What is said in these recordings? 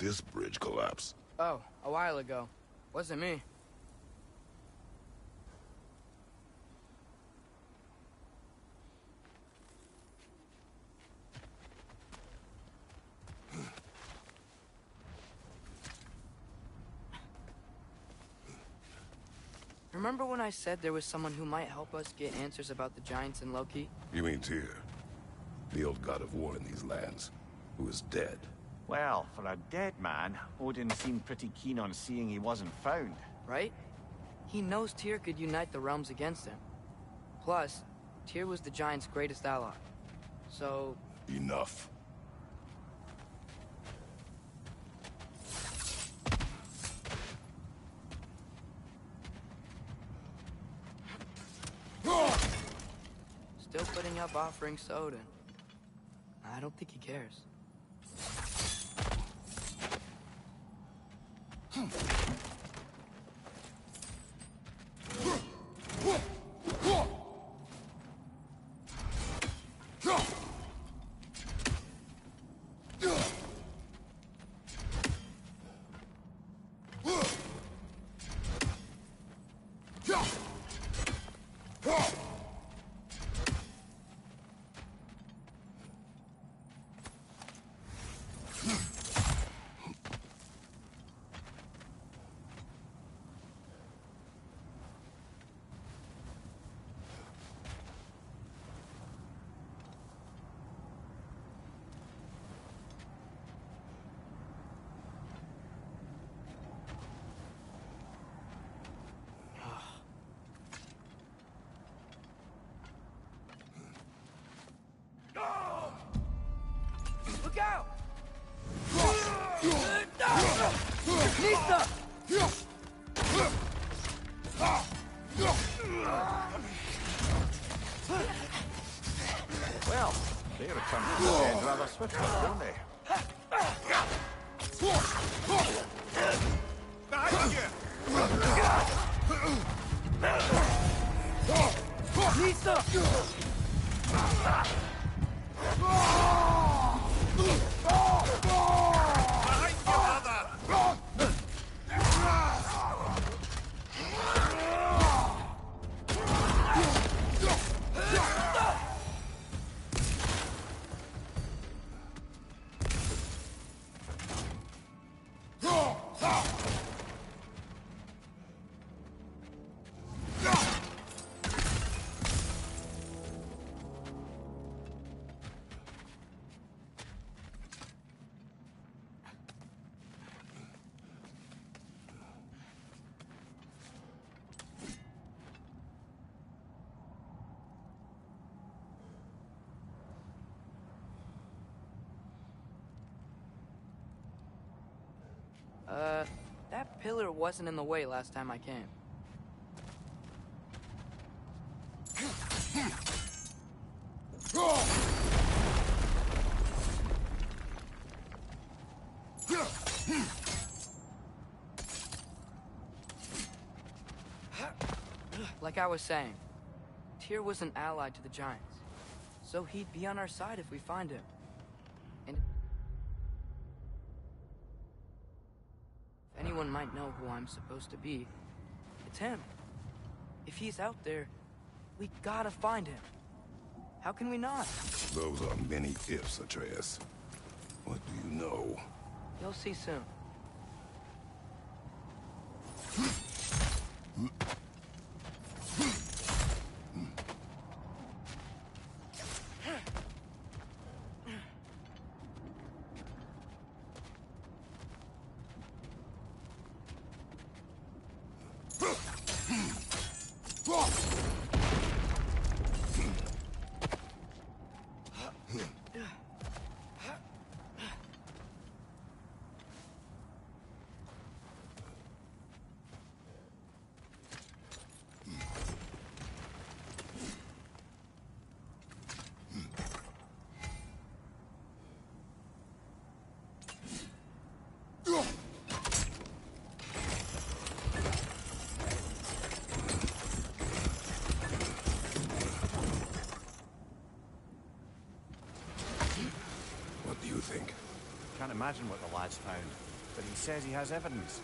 this bridge collapse? Oh, a while ago. Wasn't me. Remember when I said there was someone who might help us get answers about the Giants and Loki? You mean Tyr, the old god of war in these lands, who is dead? Well, for a dead man, Odin seemed pretty keen on seeing he wasn't found. Right? He knows Tyr could unite the realms against him. Plus, Tyr was the Giants' greatest ally. So... Enough. Still putting up offerings to Odin. I don't think he cares. Look out! Nista! Well, they return to the end rather swiftly, don't they? Behind you! Nista! Behind you, brother! That pillar wasn't in the way last time I came. Like I was saying, Tyr was an ally to the Giants, so he'd be on our side if we find him. And if anyone might know who I'm supposed to be, it's him. If he's out there, we gotta find him. How can we not? Those are many ifs, Atreus. What do you know? You'll see soon. can't imagine what the lad's found, but he says he has evidence.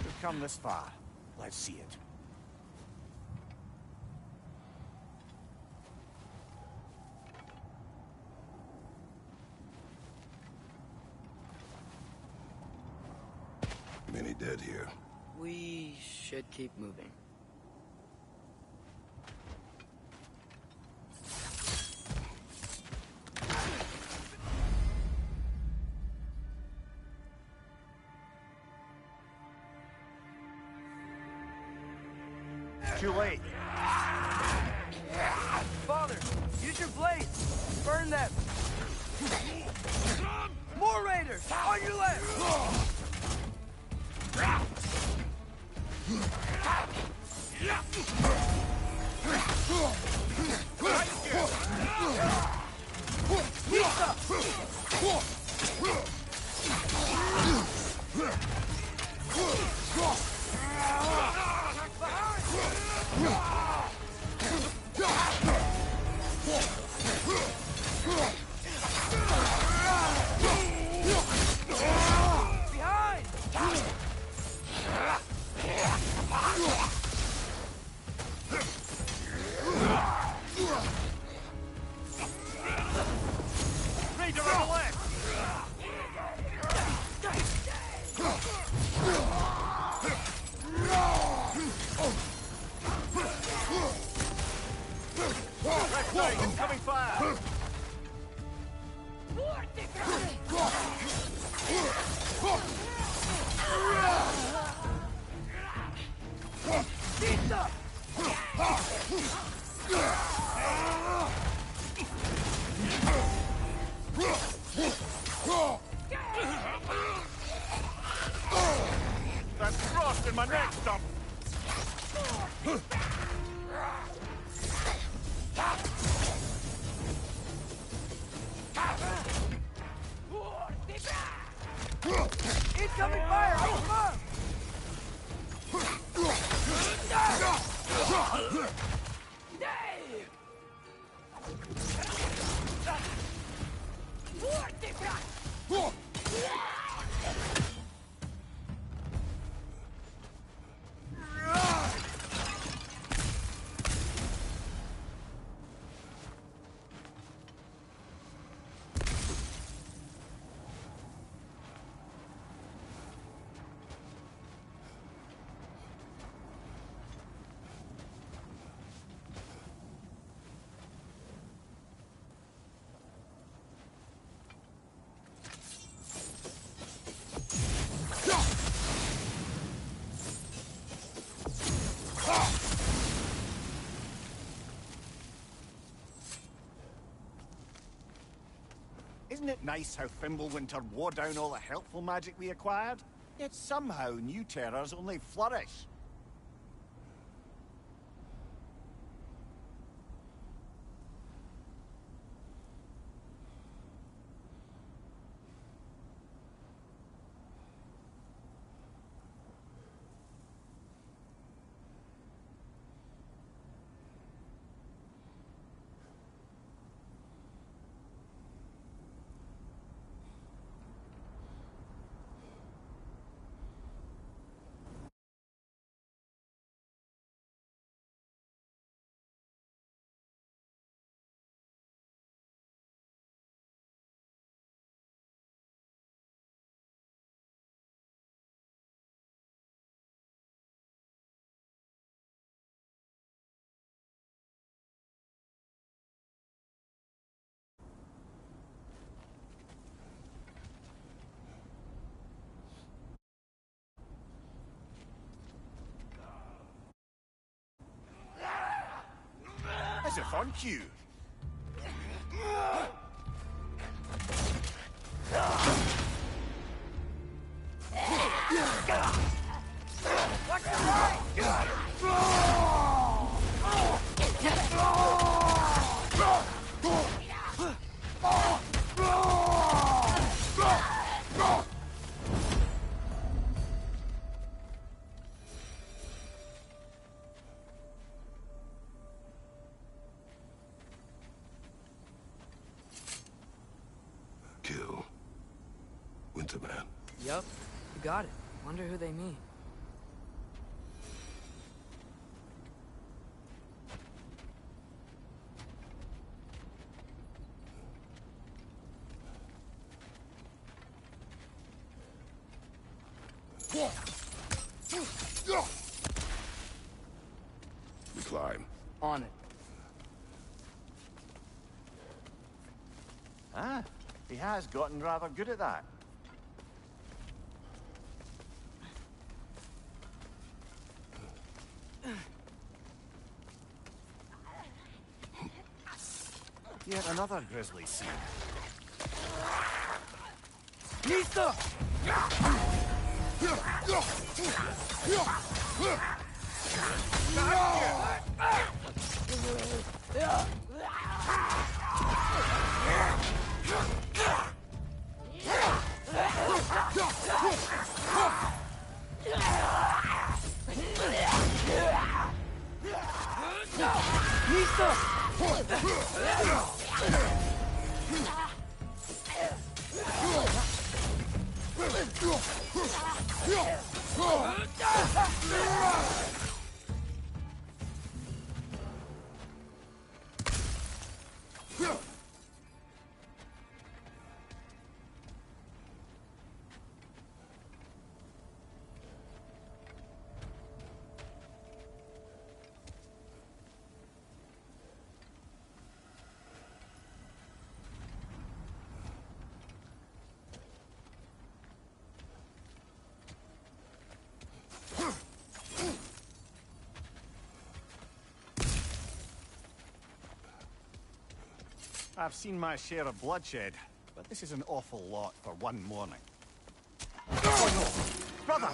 We've come this far. Let's see it. Many dead here. We should keep moving. Too late. Father, use your blades! Burn them! More raiders! On your left! Raider on the left! Left side, incoming fire! That's frost in my neck stump! Incoming fire! Come on! Isn't it nice how Fimbulwinter wore down all the helpful magic we acquired? Yet somehow new terrors only flourish. As if on cue. Watch your right! Yup, you got it. Wonder who they mean. We climb. On it. Ah, he has gotten rather good at that. Yet another grisly scene. Nista! I've seen my share of bloodshed, but this is an awful lot for one morning. Brother!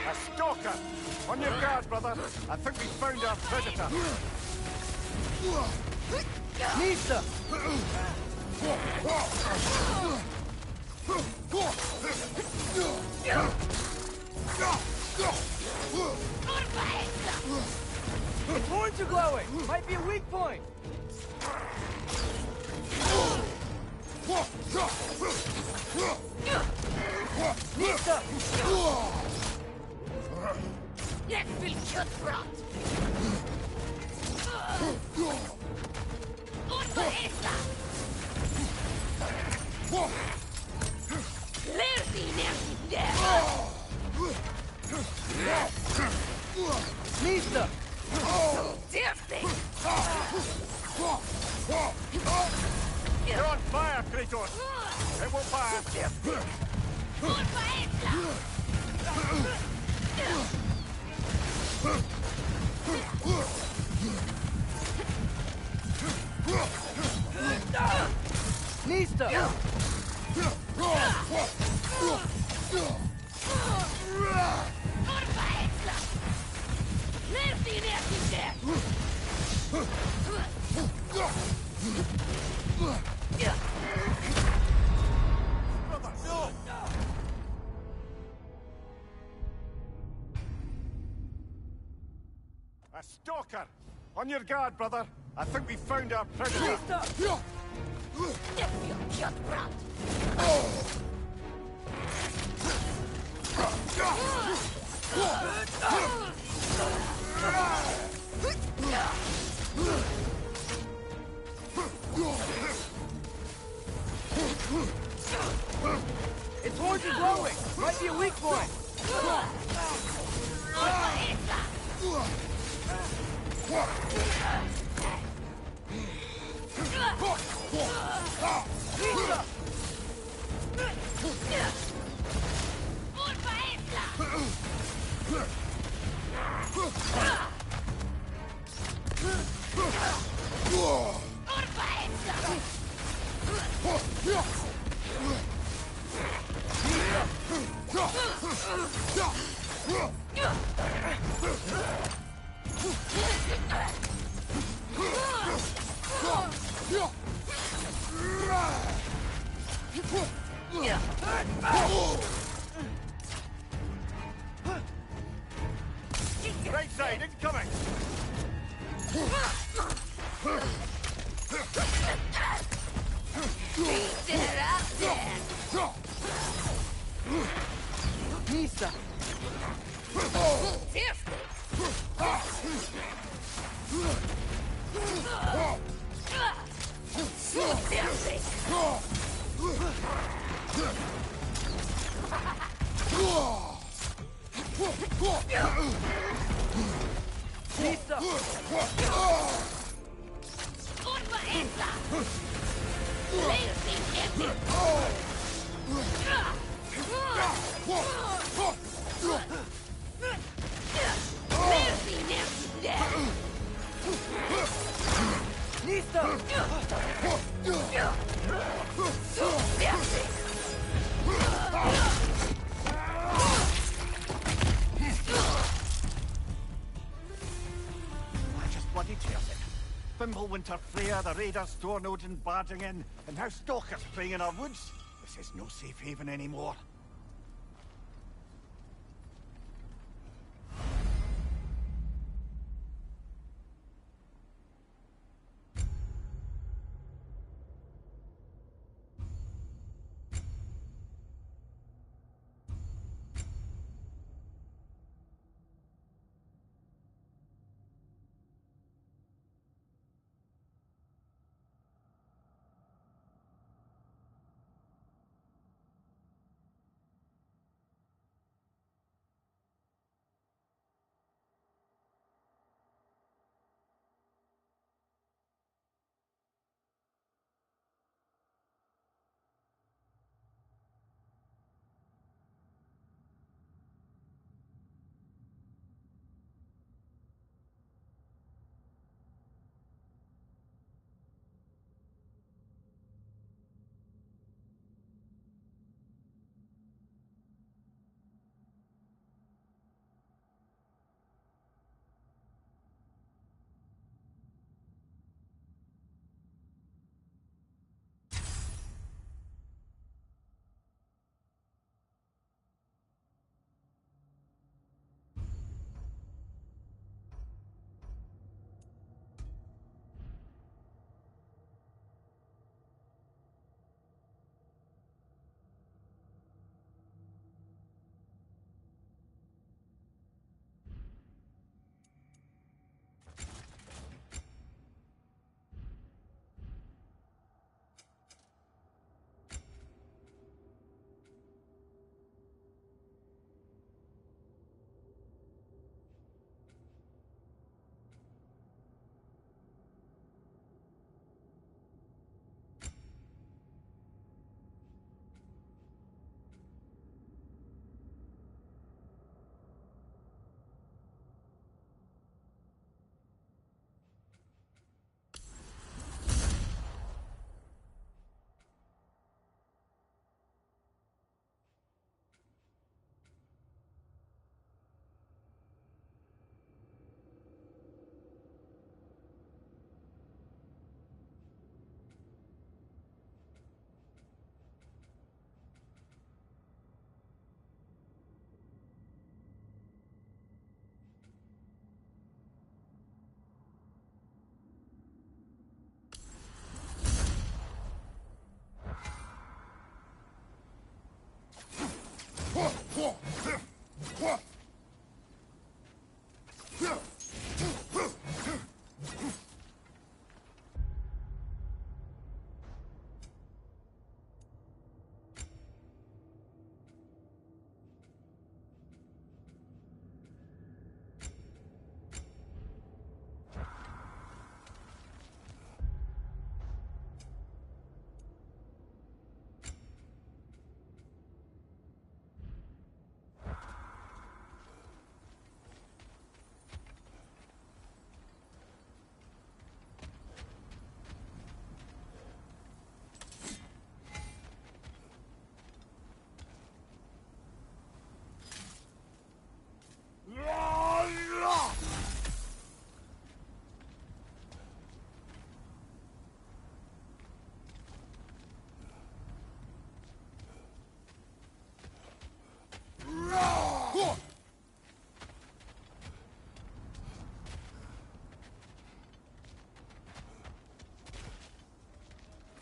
A stalker! On your guard, brother! I think we found our predator! Nista! The horns are glowing! Might be a weak point! Nista! Jag vill köttbrott! Och vad äta! Lär dig när du dör! Nista! Döv You're on fire, Kratos! It won't fire! och vad äta! Nista! Orva äta! Lär dig när du dör! Brother, no! A stalker! On your guard, brother! I think we found our predator! Nista! Jag vill köttbrott! Its horns are glowing! Might be a weak point! Orva äta! Nista! Orva äta! Orva äta! Right side, incoming! Beat it up then! Nisa! Seriously! Seriously! Nisa! Kurwa esa! Seriously, empty! Seriously, empty death! Nisa! Seriously! I just bloody tears it. Fimbulwinter Freya, the raiders, Stornodin barging in, and now stalkers preying in our woods. This is no safe haven anymore.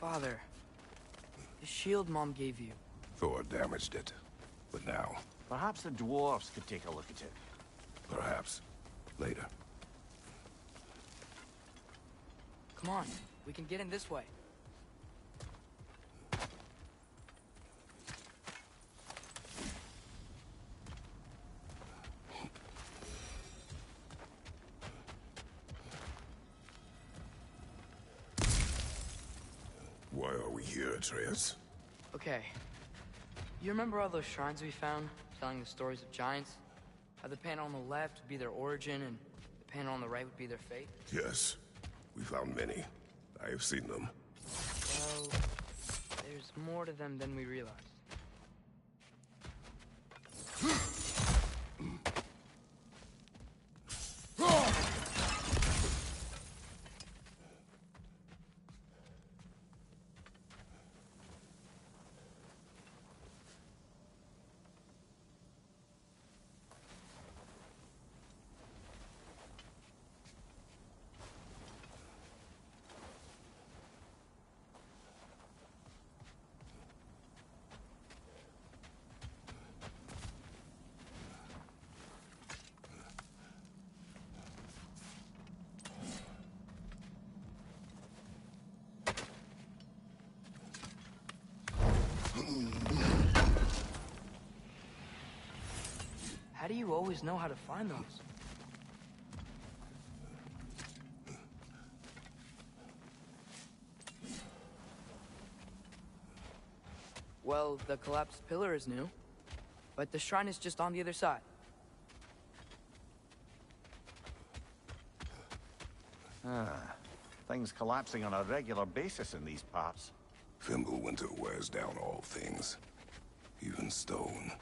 Father, the shield Mom gave you. Thor damaged it. But now, Perhaps the dwarves could take a look at it. perhaps, later. Come on, we can get in this way. Why are we here, Atreus? Okay. You remember all those shrines we found, telling the stories of giants? How the panel on the left would be their origin, and the panel on the right would be their fate? Yes. We found many. I have seen them. Well, there's more to them than we realized. How do you always know how to find those? Well, the collapsed pillar is new, but the shrine is just on the other side. Things collapsing on a regular basis in these parts. Fimbulwinter wears down all things, even stone.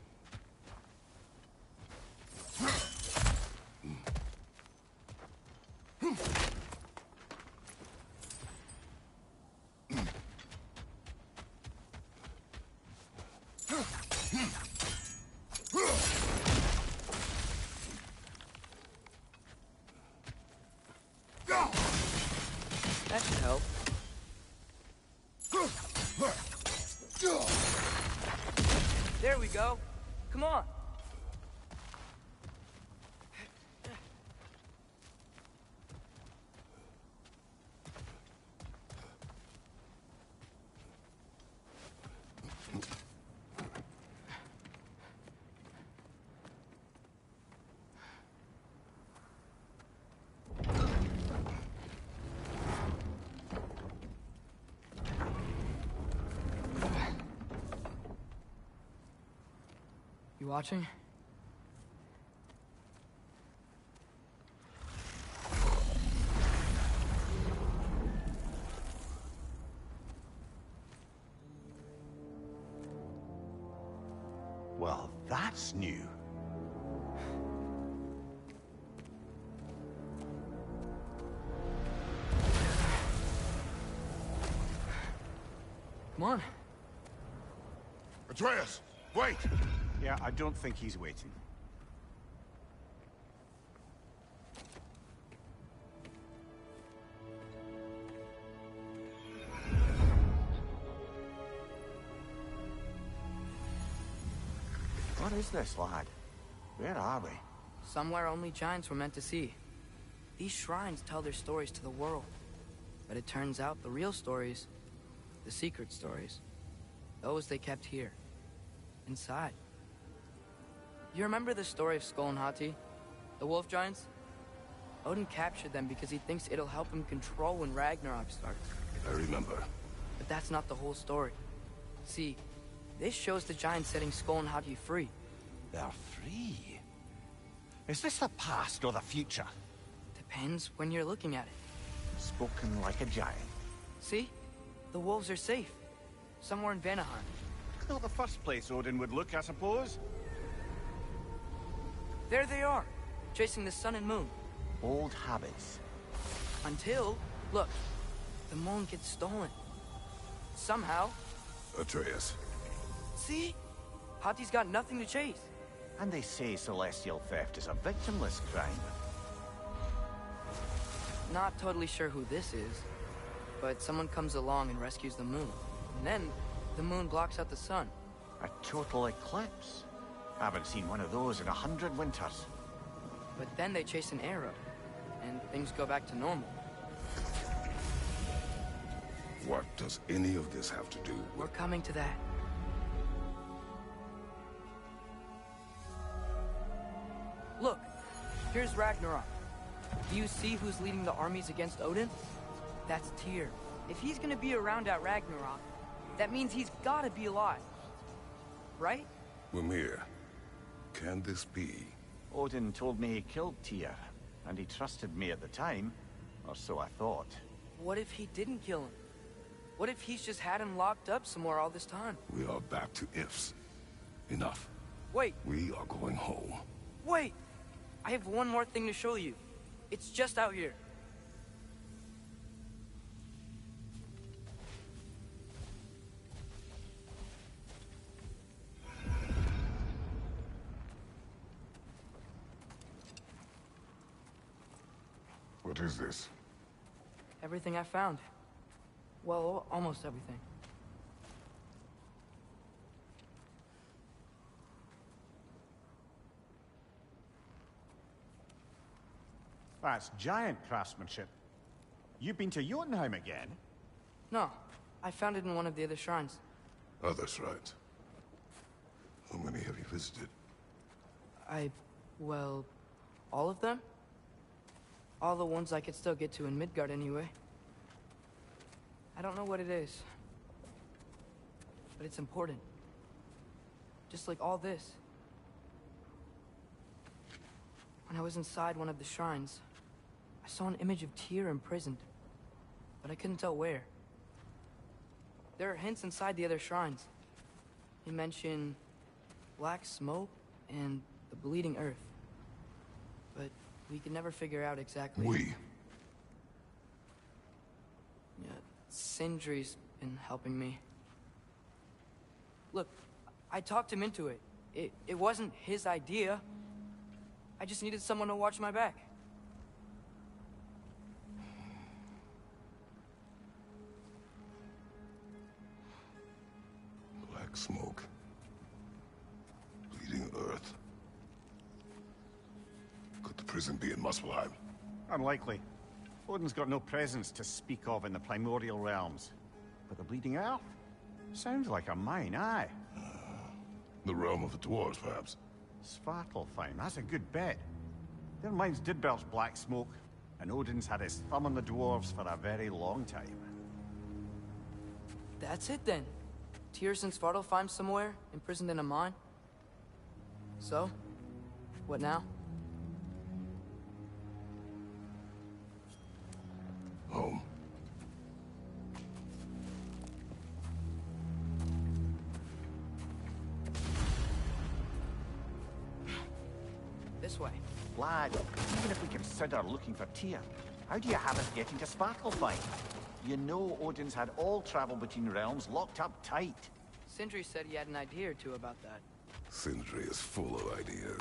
That should help. There we go. Come on. You watching? Well, that's new. Come on. Atreus, wait! Yeah, I don't think he's waiting. What is this, lad? Where are we? Somewhere only giants were meant to see. These shrines tell their stories to the world. But it turns out the real stories, the secret stories, those they kept here, inside. You remember the story of Skull and Hati? The wolf giants? Odin captured them because he thinks it'll help him control when Ragnarok starts. I remember. But that's not the whole story. See, this shows the giants setting Skull and Hati free. They're free. Is this the past or the future? Depends when you're looking at it. Spoken like a giant. See? The wolves are safe. Somewhere in Vanaheim. Not the first place Odin would look, I suppose. There they are, chasing the sun and moon. Old habits. Until, look, the moon gets stolen. Somehow. Atreus. See? Hati's got nothing to chase. And they say celestial theft is a victimless crime. Not totally sure who this is. But someone comes along and rescues the moon. And then, the moon blocks out the sun. A total eclipse? Haven't seen one of those in 100 winters. But then they chase an arrow, and things go back to normal. What does any of this have to do We're with... coming to that. Look, here's Ragnarok. Do you see who's leading the armies against Odin? That's Tyr. If he's gonna be around at Ragnarok, that means he's gotta be alive. Right? Mimir, can this be? Odin told me he killed Tyr, and he trusted me at the time, or so I thought. What if he didn't kill him? What if he's just had him locked up somewhere all this time? We are back to ifs. Enough. Wait, We are going home. wait! I have one more thing to show you. It's just out here. What is this? Everything I found. Well, almost everything. That's giant craftsmanship. You've been to Jotunheim again? No, I found it in one of the other shrines. Other shrines. How many have you visited? Well, all of them? All the ones I could still get to in Midgard anyway. I don't know what it is. But it's important. Just like all this. When I was inside one of the shrines, I saw an image of Tyr imprisoned. But I couldn't tell where. There are hints inside the other shrines. They mention black smoke and the bleeding earth. But we could never figure out exactly... We. Yeah, Sindri's been helping me. Look, I talked him into it. It wasn't his idea. I just needed someone to watch my back. Black smoke. Bleeding earth. Could the prison be in Muspelheim? Unlikely. Odin's got no presence to speak of in the primordial realms. But the Bleeding Earth? Sounds like a mine, aye. The realm of the dwarves, perhaps. Svartalfheim, that's a good bet. Their mines did belch black smoke, and Odin's had his thumb on the dwarves for a very long time. That's it then. Tyr's in Svartalfheim somewhere, imprisoned in a mine. So, what now? Home. This way. Lad, even if we consider looking for Tyr, how do you have us getting to Svartalfheim? You know Odin's had all travel between realms locked up tight. Sindri said he had an idea or two about that. Sindri is full of ideas.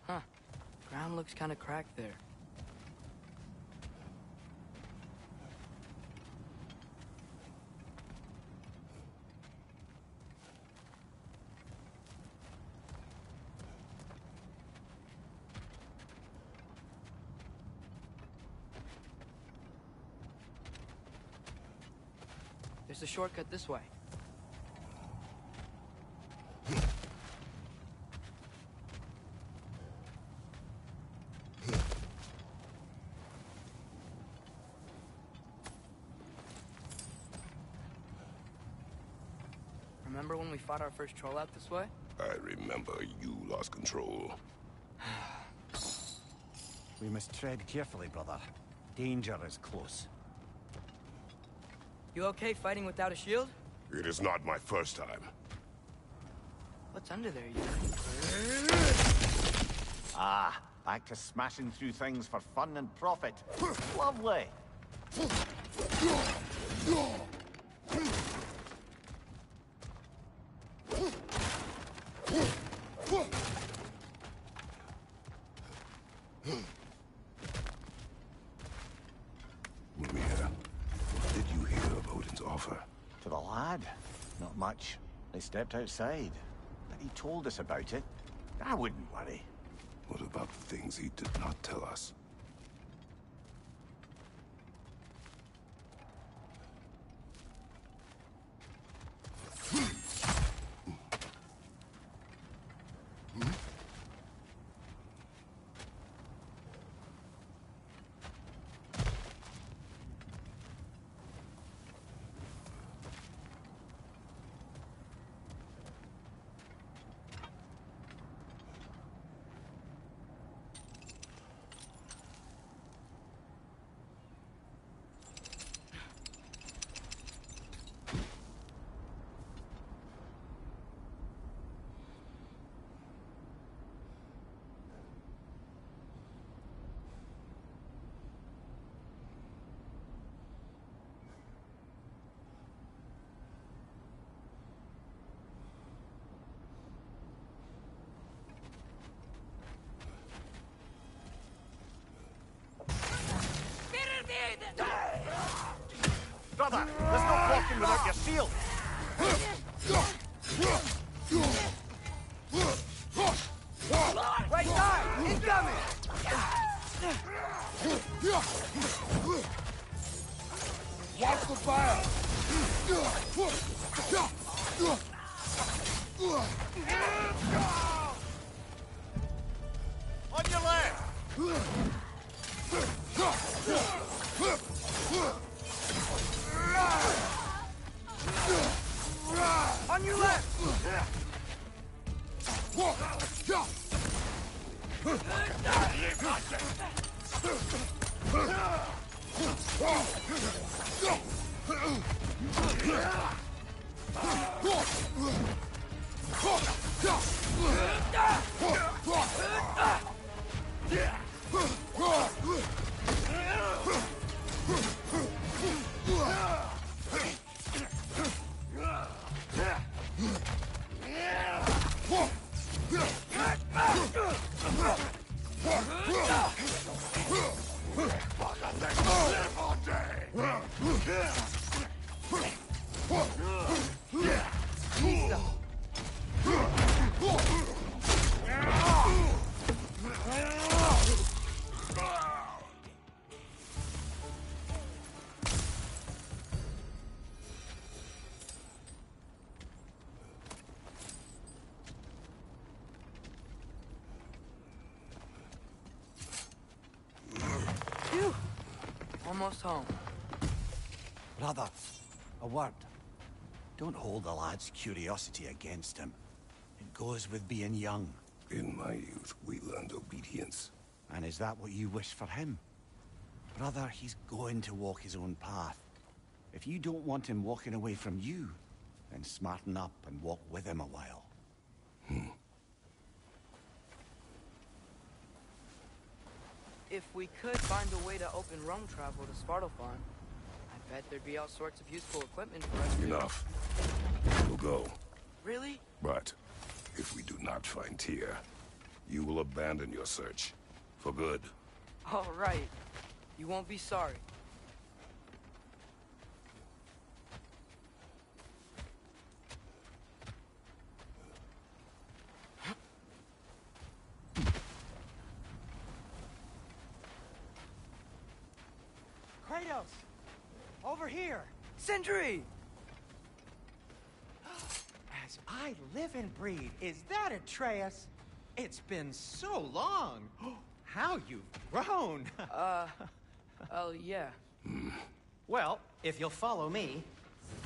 Huh. Ground looks kind of cracked there. There's a shortcut this way. Remember when we fought our first troll out this way? I remember you lost control. We must tread carefully, brother. Danger is close. You okay fighting without a shield? It is not my first time. What's under there, you? Ah, back to smashing through things for fun and profit. Lovely. Mimir, what did you hear of Odin's offer? To the lad? Not much. They stepped outside. But he told us about it. I wouldn't worry. What about the things he did not tell us? Brother, there's no walking without your shield. Right side! Incoming! Watch the fire! On your left! On your left! Phew. Almost home. Brother, a word. Don't hold the lad's curiosity against him. It goes with being young. In my youth, we learned obedience. And is that what you wish for him? Brother, he's going to walk his own path. If you don't want him walking away from you, then smarten up and walk with him a while. If we could find a way to open roam travel to Svartalfheim, I bet there'd be all sorts of useful equipment for us. Enough. We'll go. Really? But if we do not find Tyr, you will abandon your search. For good. All right. You won't be sorry. Kratos! Over here! Sentry! As I live and breathe, is that Atreus? It's been so long! How you've grown! Oh, yeah. Well, if you'll follow me,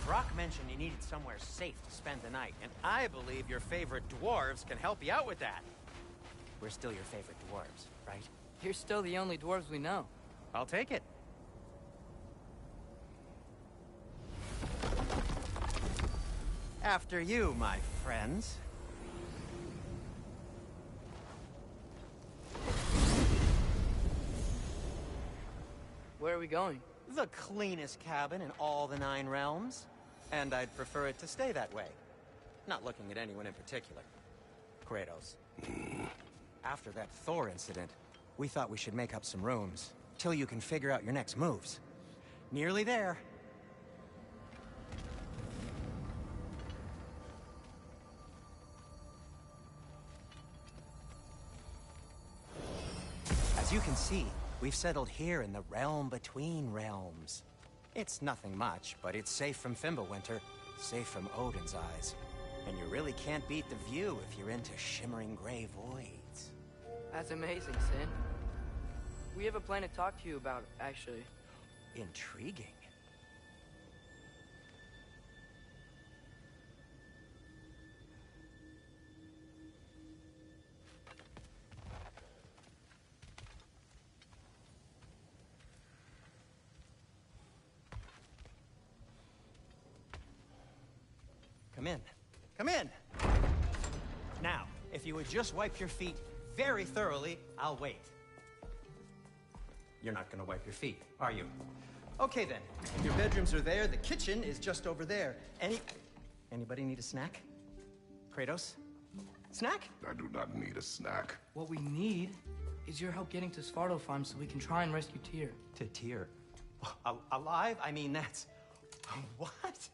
Brock mentioned you needed somewhere safe to spend the night, and I believe your favorite dwarves can help you out with that. We're still your favorite dwarves, right? You're still the only dwarves we know. I'll take it. After you, my friends. Where are we going? The cleanest cabin in all the 9 realms. And I'd prefer it to stay that way. Not looking at anyone in particular. Kratos. After that Thor incident, we thought we should make up some rooms, till you can figure out your next moves. Nearly there. As you can see, we've settled here in the realm between realms. It's nothing much, but it's safe from Fimbulwinter, safe from Odin's eyes. And you really can't beat the view if you're into shimmering gray voids. That's amazing, Sin. We have a plan to talk to you about, actually. Intriguing. Come in. Come in! Now, if you would just wipe your feet very thoroughly, I'll wait. You're not gonna wipe your feet, are you? Okay then. Your bedrooms are there, the kitchen is just over there. Anybody need a snack? Kratos? Snack? I do not need a snack. What we need is your help getting to Svartalfheim so we can try and rescue Tyr. To Tyr? Alive? I mean, that's... What?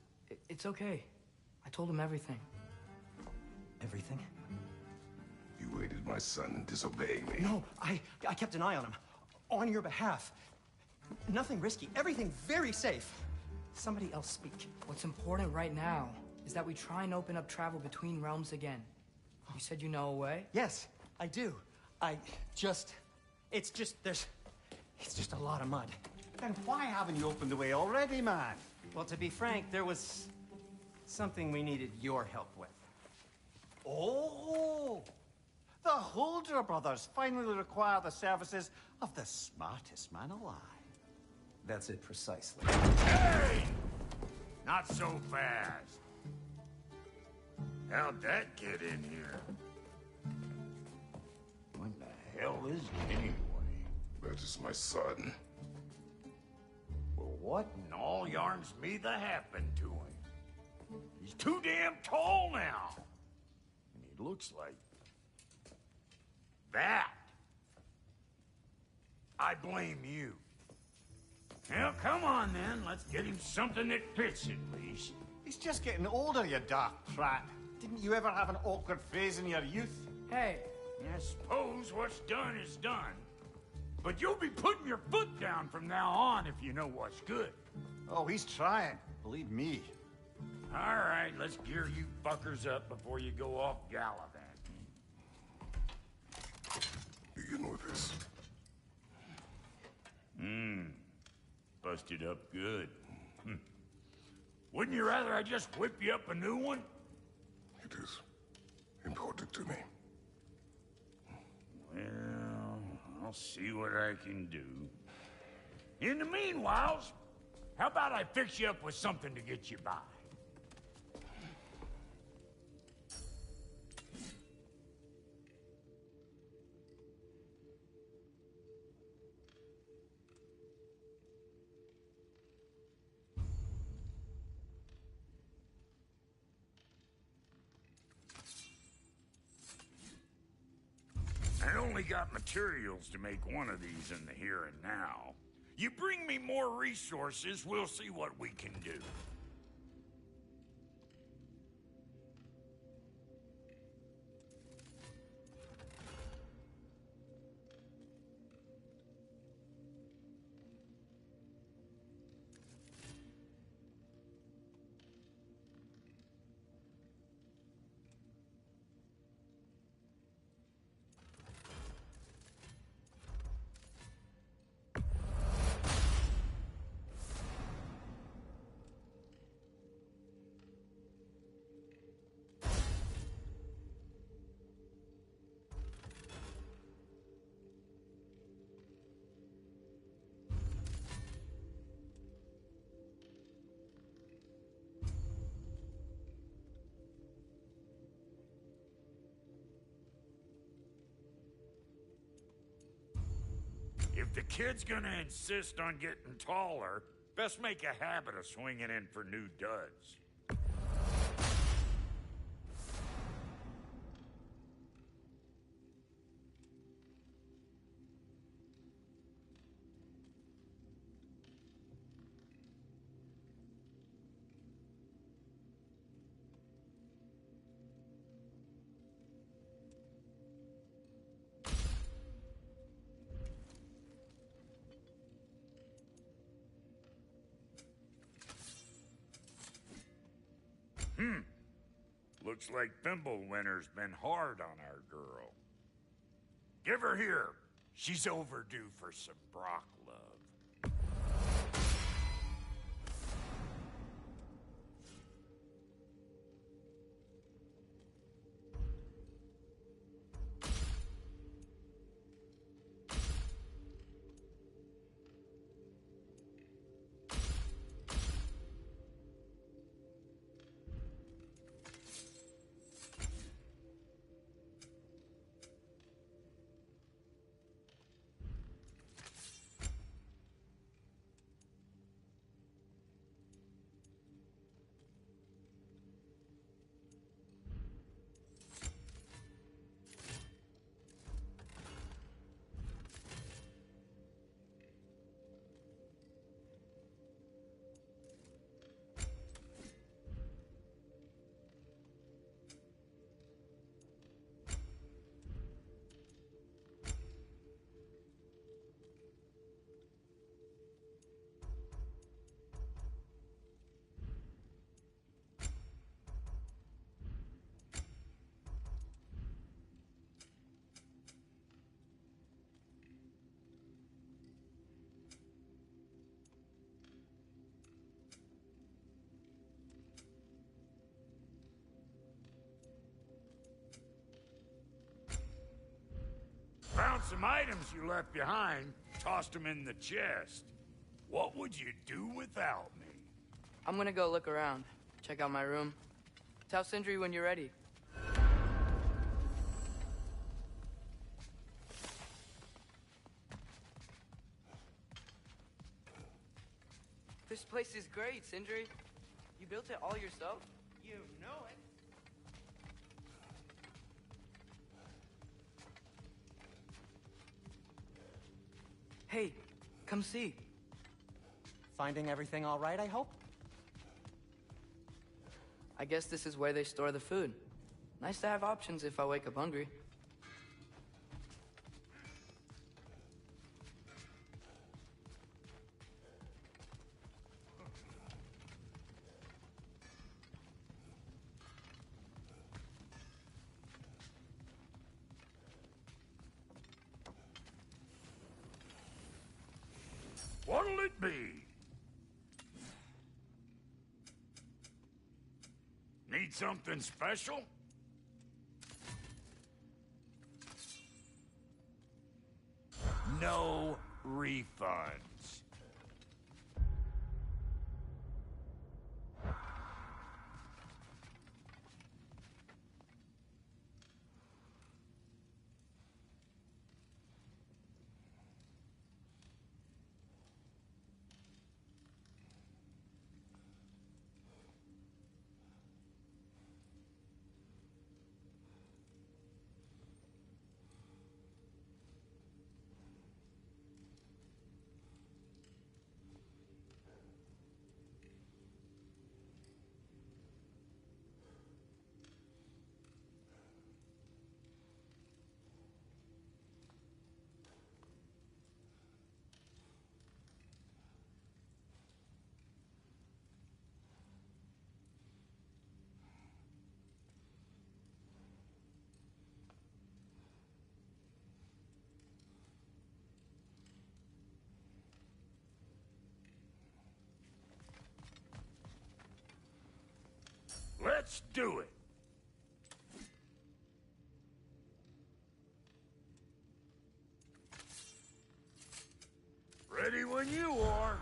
It's okay. I told him everything. Everything? You aided my son in disobeying me. No, I kept an eye on him. On your behalf. Nothing risky. Everything very safe. Somebody else speak. What's important right now is that we try and open up travel between realms again. You said you know a way? Yes, I do. It's just a lot of mud. Then why haven't you opened the way already, man? Well, to be frank, there was something we needed your help with. Oh! The Huldra brothers finally require the services of the smartest man alive. That's it precisely. Hey! Not so fast. How'd that get in here? What the hell is it anyway? That is my son. Well, what in all yarns me that happened to him? He's too damn tall now. And he looks like... that. I blame you. Well, come on then. Let's get him something that fits at least. He's just getting older, you dark prat. Didn't you ever have an awkward phase in your youth? Hey, I suppose what's done is done. But you'll be putting your foot down from now on if you know what's good. Oh, he's trying. Believe me. All right, let's gear you fuckers up before you go off gallivanting. Begin with this. Busted up good. Wouldn't you rather I just whip you up a new one? It is important to me. Well, I'll see what I can do. In the meanwhile, how about I fix you up with something to get you by? I only got materials to make one of these in the here and now. You bring me more resources, we'll see what we can do. If the kid's gonna insist on getting taller, best make a habit of swinging in for new duds. Looks like Thimblewinter's been hard on our girl. Give her here. She's overdue for some Brock love. Found some items you left behind, tossed them in the chest. What would you do without me? I'm gonna go look around, check out my room. Tell Sindri when you're ready. This place is great, Sindri. You built it all yourself? You know it. Hey, come see. Finding everything all right, I hope? I guess this is where they store the food. Nice to have options if I wake up hungry. What'll it be? Need something special? No refunds. Let's do it. Ready when you are.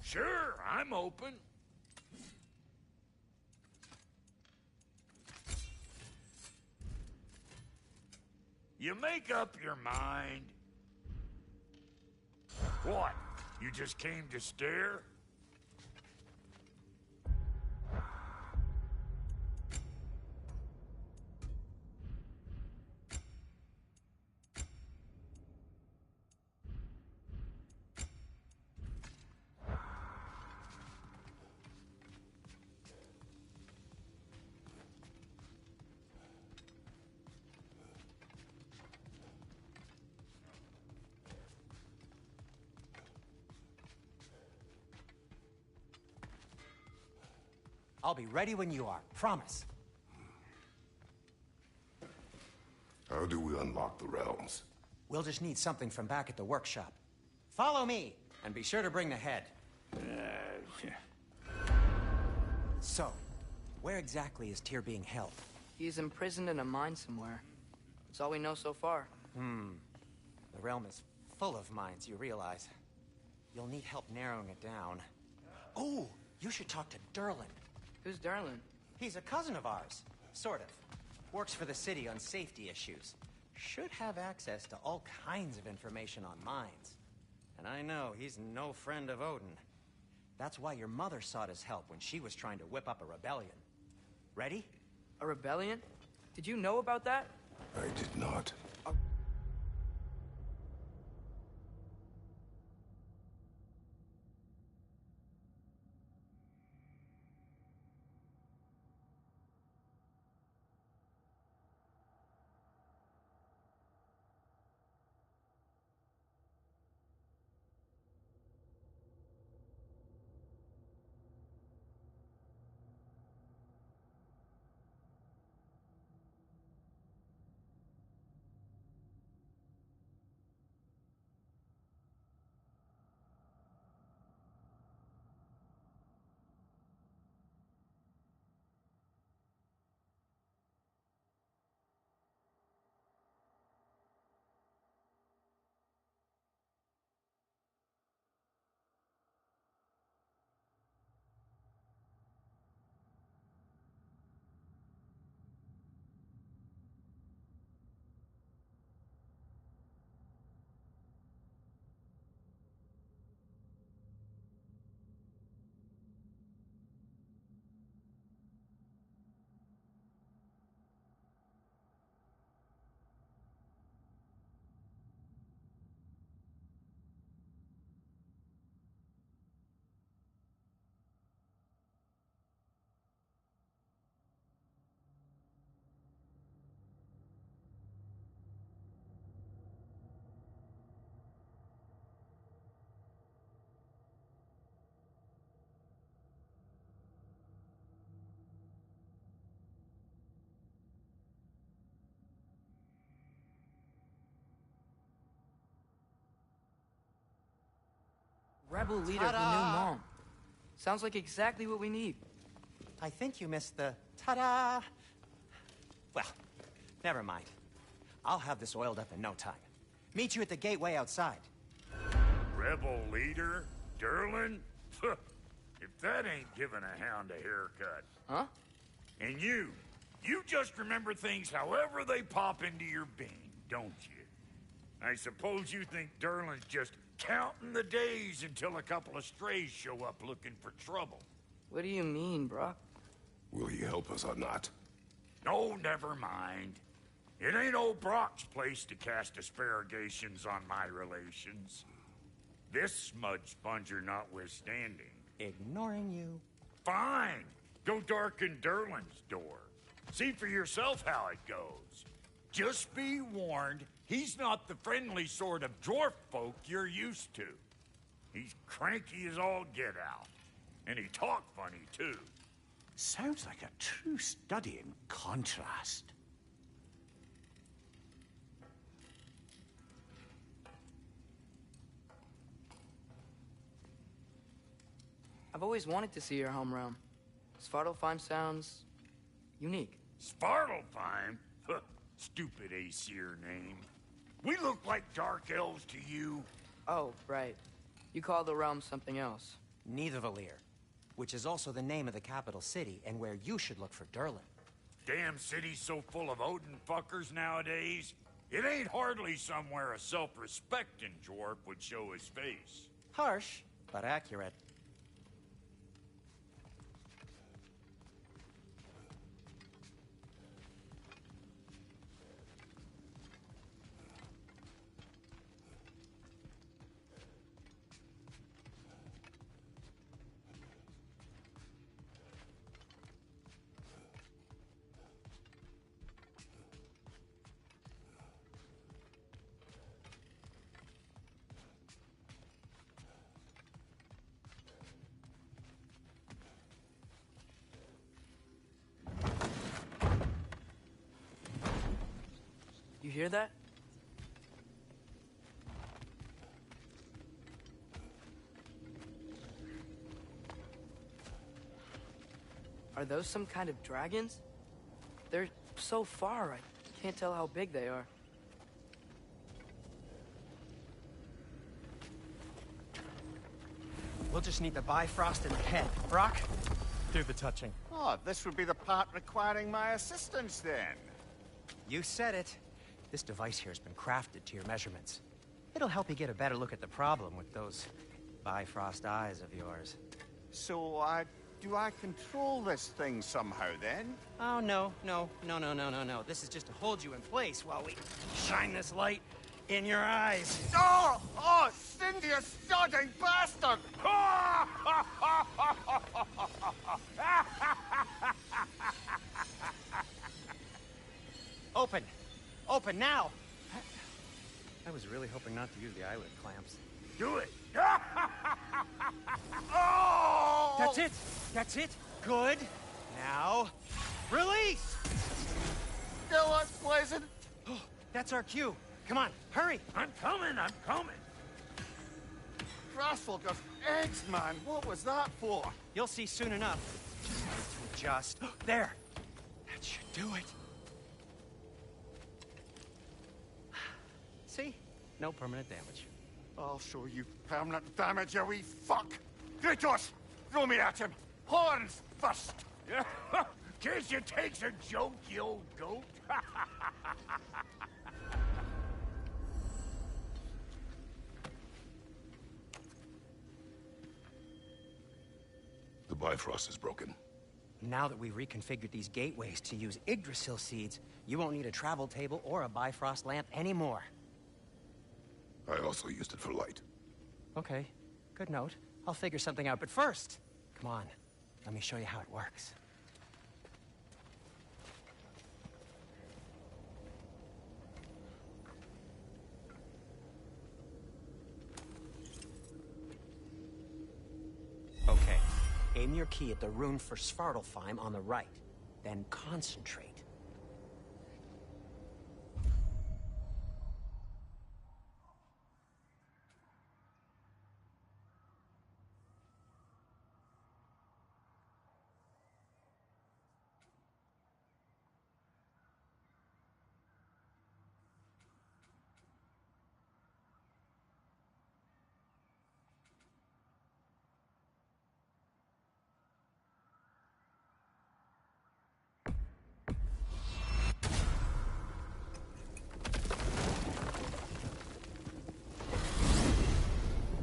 Sure, I'm open. You make up your mind? What? You just came to stare? I'll be ready when you are. Promise. How do we unlock the realms? We'll just need something from back at the workshop. Follow me, and be sure to bring the head. So, where exactly is Tyr being held? He's imprisoned in a mine somewhere. That's all we know so far. The realm is full of mines, you realize. You'll need help narrowing it down. Oh, you should talk to Durlin. Who's Darlin? He's a cousin of ours. Sort of. Works for the city on safety issues. Should have access to all kinds of information on mines. And I know he's no friend of Odin. That's why your mother sought his help when she was trying to whip up a rebellion. Ready? A rebellion? Did you know about that? I did not. Rebel leader who knew Mom. Sounds like exactly what we need. I think you missed the ta-da! Well, never mind. I'll have this oiled up in no time. Meet you at the gateway outside. Rebel leader? Durlin? If that ain't giving a hound a haircut. Huh? And you just remember things however they pop into your being, don't you? I suppose you think Durlin's just counting the days until a couple of strays show up looking for trouble. What do you mean, Brock? Will he help us or not? No, never mind. It ain't old Brock's place to cast asparagations on my relations. This smudge sponger notwithstanding. Ignoring you. Fine. Go darken Durlin's door. See for yourself how it goes. Just be warned, he's not the friendly sort of dwarf folk you're used to. He's cranky as all get out. And he talk funny, too. Sounds like a true study in contrast. I've always wanted to see your home realm. Svartalfheim sounds unique. Svartalfheim? Huh, stupid Aesir name. We look like dark elves to you. Oh, right. You call the realm something else. Nidavellir, which is also the name of the capital city and where you should look for Durlin. Damn city's so full of Odin fuckers nowadays. It ain't hardly somewhere a self-respecting dwarf would show his face. Harsh, but accurate. You hear that? Are those some kind of dragons? They're so far, I can't tell how big they are. We'll just need the Bifrost in the head. Brock, do the touching. Oh, this would be the part requiring my assistance then. You said it. This device here has been crafted to your measurements. It'll help you get a better look at the problem with those Bifrost eyes of yours. So, do I control this thing somehow then? Oh, no. This is just to hold you in place while we shine this light in your eyes. Oh! Oh, Cindy, you sodding bastard! Open! Open now! I was really hoping not to use the eyelid clamps. Do it! Oh! That's it! That's it! Good! Now, release! Still unpleasant. That's our cue. Come on, hurry! I'm coming! Grassful eggs, man. What was that for? You'll see soon enough. Just there! That should do it. See? No permanent damage. I'll show you permanent damage, you wee fuck! Kratos! Throw me at him! Horns first! Guess you takes a joke, you old goat. The Bifrost is broken. Now that we've reconfigured these gateways to use Yggdrasil seeds, you won't need a travel table or a Bifrost lamp anymore. I also used it for light. Okay, good note. I'll figure something out, but first, come on, let me show you how it works. Okay, aim your key at the rune for Svartalfheim on the right, then concentrate.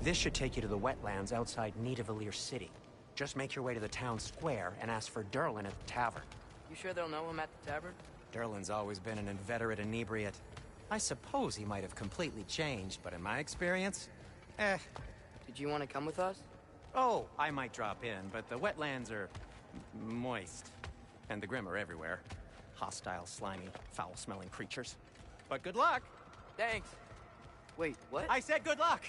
This should take you to the wetlands outside Nidavellir City. Just make your way to the town square and ask for Durlin at the tavern. You sure they'll know him at the tavern? Durlin's always been an inveterate inebriate. I suppose he might have completely changed, but in my experience, Did you want to come with us? Oh, I might drop in, but the wetlands are moist. And the Grim are everywhere. Hostile, slimy, foul-smelling creatures. But good luck! Thanks. Wait, what? I said good luck!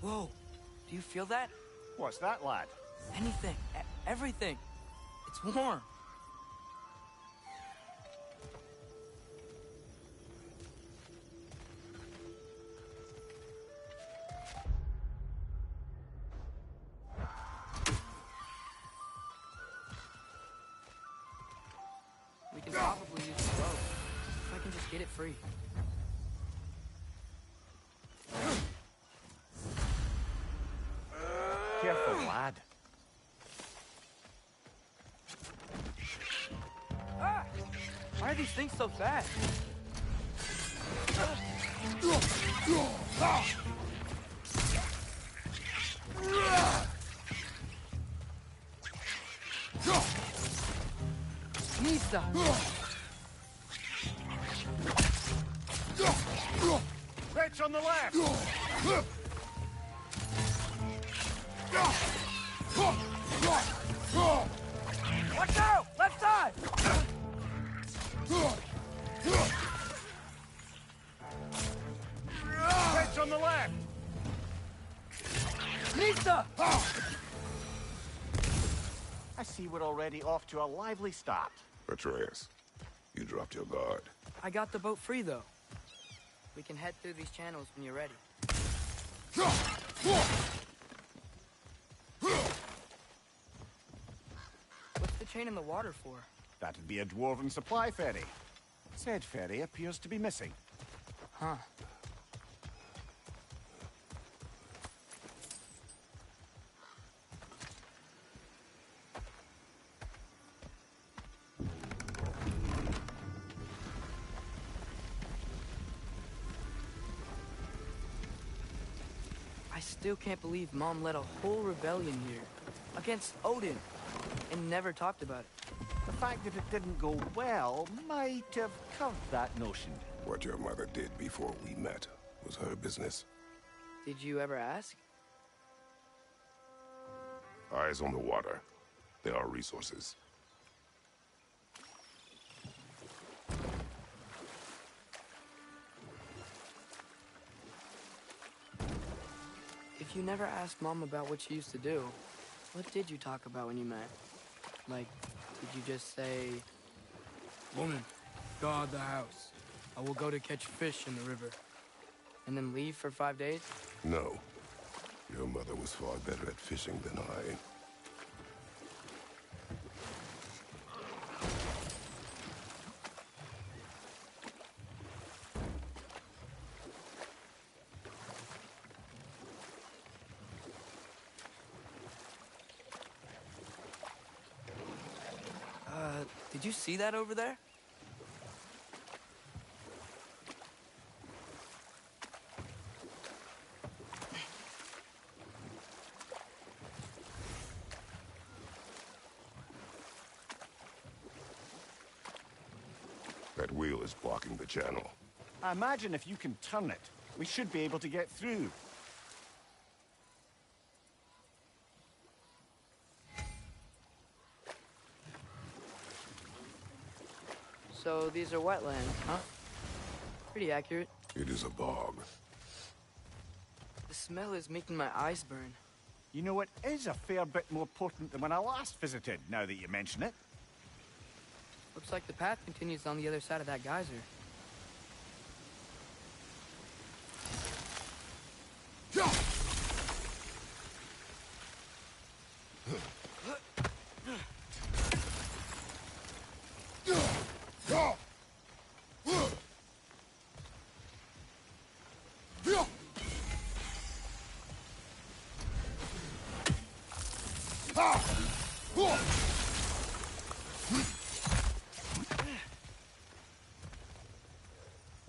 Whoa, do you feel that? What's that, lad? Anything, everything. It's warm. We can probably use the road. just get it free. Careful, lad. Ah! Why are these things so fast? Nisa! Wretch on the left! Watch out! Left side! Wretch on the left! Nisa! I see we're already off to a lively start. Atreus, you dropped your guard. I got the boat free, though. We can head through these channels when you're ready. What's the chain in the water for? That'd be a dwarven supply ferry. Said ferry appears to be missing. Huh. I still can't believe Mom led a whole rebellion here. Against Odin. And never talked about it. The fact that it didn't go well might have curved that notion. What your mother did before we met was her business. Did you ever ask? Eyes on the water. There are resources. If you never asked Mom about what she used to do, what did you talk about when you met? Like, did you just say... Woman, guard the house. I will go to catch fish in the river. And then leave for 5 days? No. Your mother was far better at fishing than I. Did you see that over there? That wheel is blocking the channel. I imagine if you can turn it, we should be able to get through. So these are wetlands, huh? Pretty accurate. It is a bog. The smell is making my eyes burn. You know, it is a fair bit more potent than when I last visited, now that you mention it. Looks like the path continues on the other side of that geyser.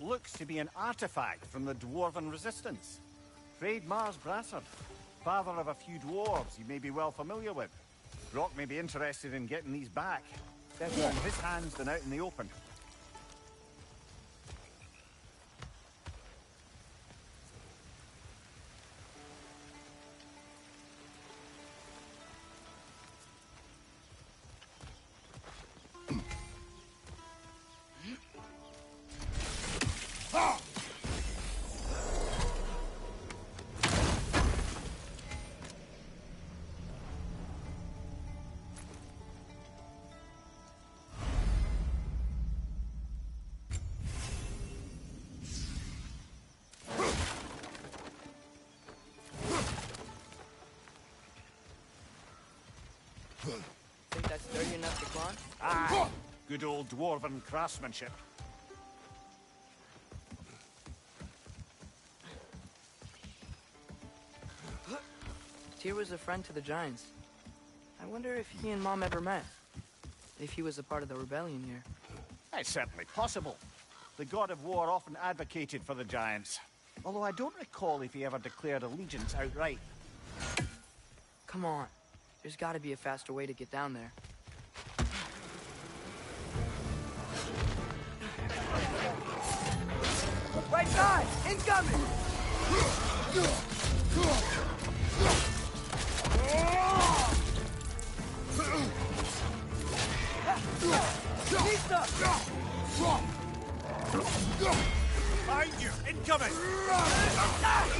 Looks to be an artifact from the Dwarven Resistance. Freyd Mars Brassard, father of a few dwarves you may be well familiar with. Brock may be interested in getting these back. Better in his hands than out in the open. Think that's dirty enough to climb? Ah, good old Dwarven craftsmanship. Tyr was a friend to the Giants. I wonder if he and Mom ever met. If he was a part of the rebellion here. It's certainly possible. The god of war often advocated for the Giants. Although I don't recall if he ever declared allegiance outright. Come on. There's gotta be a faster way to get down there. Right side! Incoming! Behind you! Incoming! Right side!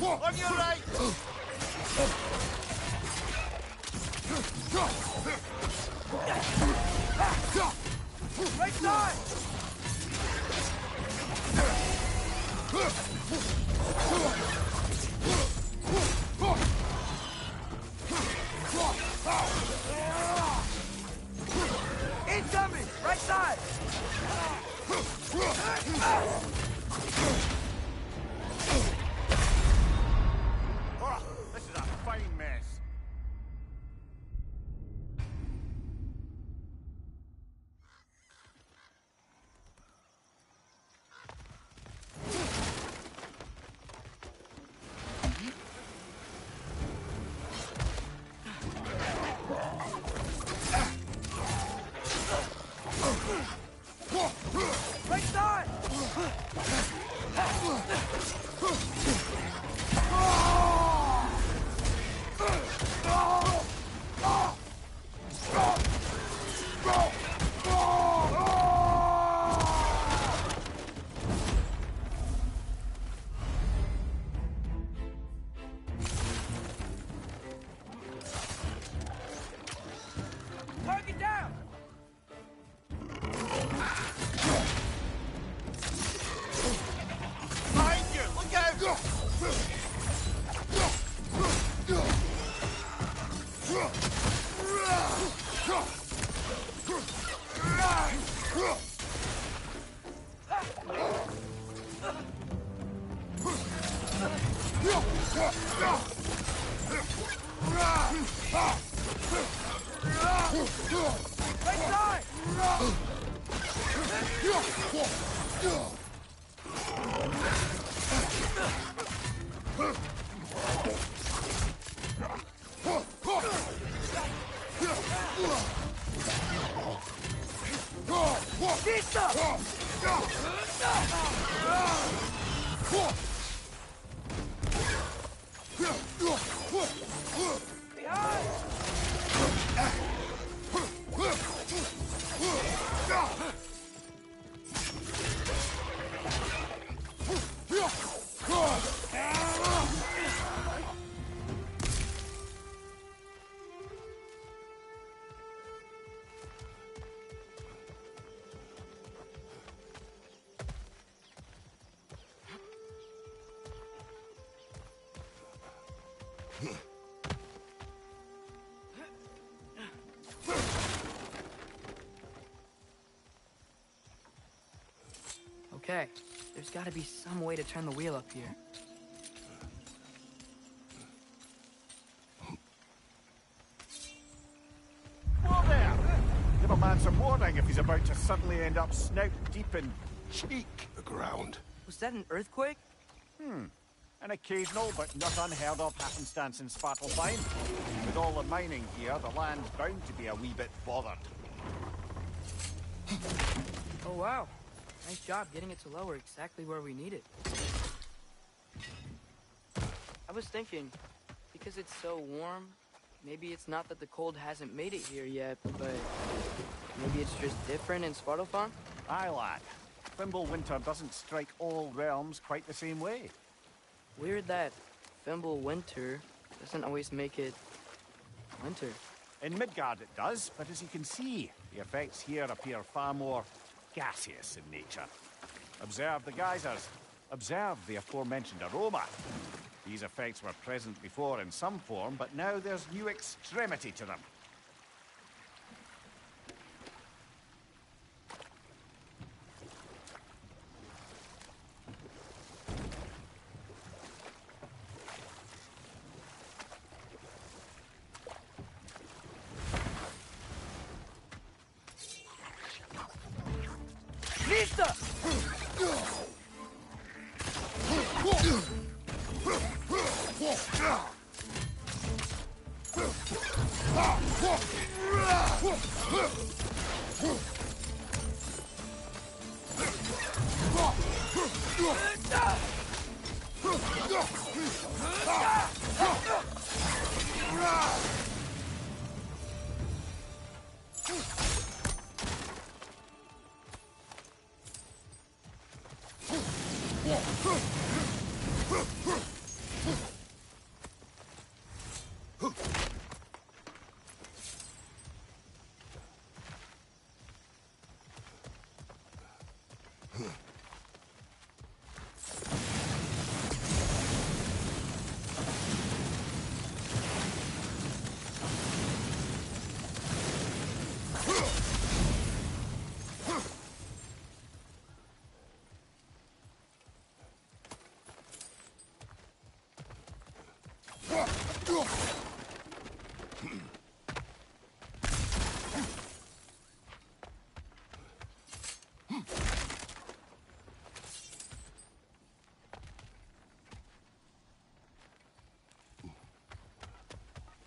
On your right! Right side! Incoming! Right side! Oh, this is a fine mess. Right side! Target down! Behind you! Look out! Right side! Okay, there's gotta be some way to turn the wheel up here. Whoa there! Give a man some warning if he's about to suddenly end up snout deep in cheek. The ground. Was that an earthquake? An occasional but not unheard of happenstance in Svartalfheim. With all the mining here, the land's bound to be a wee bit bothered. Oh wow. Nice job getting it to lower exactly where we need it. I was thinking, because it's so warm, maybe it's not that the cold hasn't made it here yet, but maybe it's just different in Svartalfheim? Aye, lad. Fimbulwinter doesn't strike all realms quite the same way. Weird that Fimbulwinter doesn't always make it winter. In Midgard it does, but as you can see, the effects here appear far more gaseous in nature. Observe the geysers. Observe the aforementioned aroma. These effects were present before in some form, but now there's new extremity to them. Vista!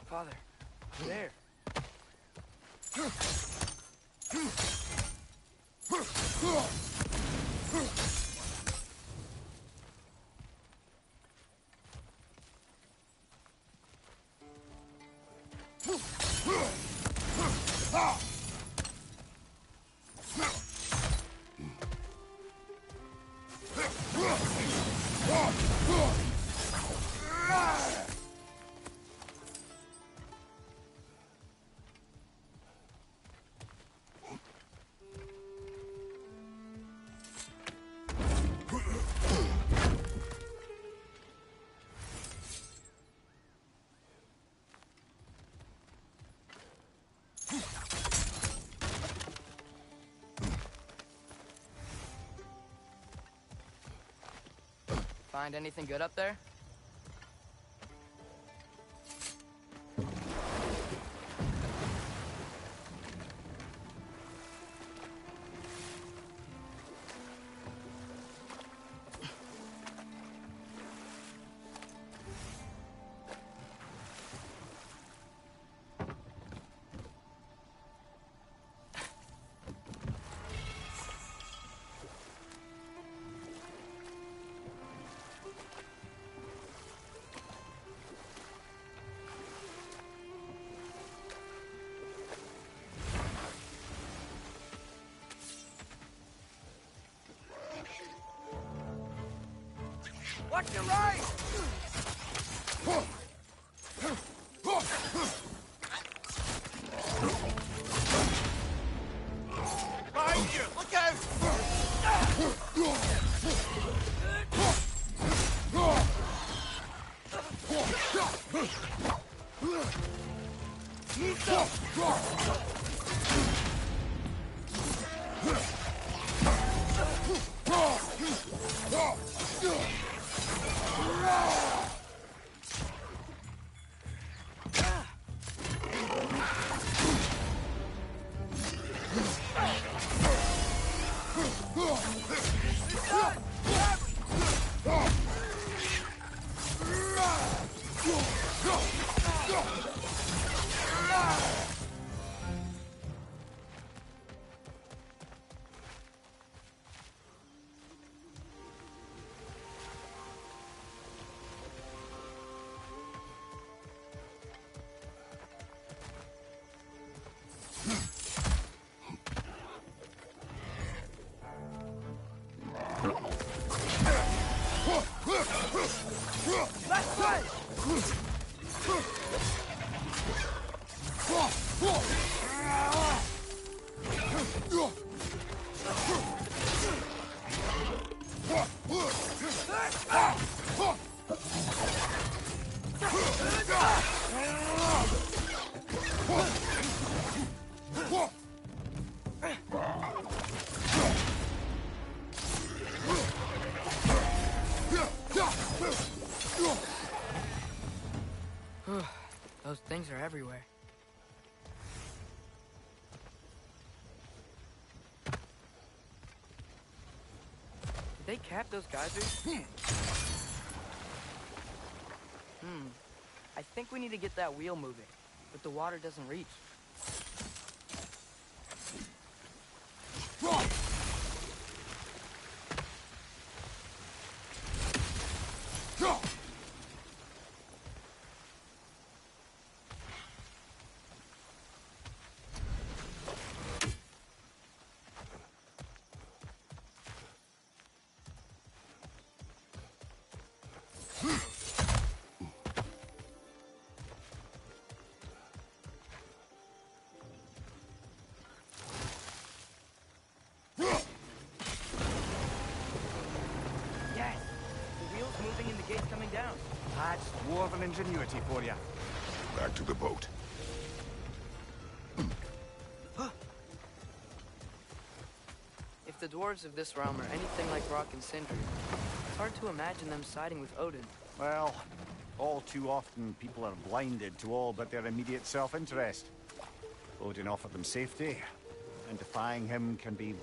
Father, there. Find anything good up there? Watch your right! Behind you! Look out! Left side! Those things are everywhere. Did they cap those geysers? I think we need to get that wheel moving, but the water doesn't reach. Yes! The wheel's moving and the gate's coming down. That's dwarven ingenuity for you. Back to the boat. If the dwarves of this realm are anything like Rock and Sindri, it's hard to imagine them siding with Odin. Well, all too often people are blinded to all but their immediate self-interest. Odin offered them safety, and defying him can be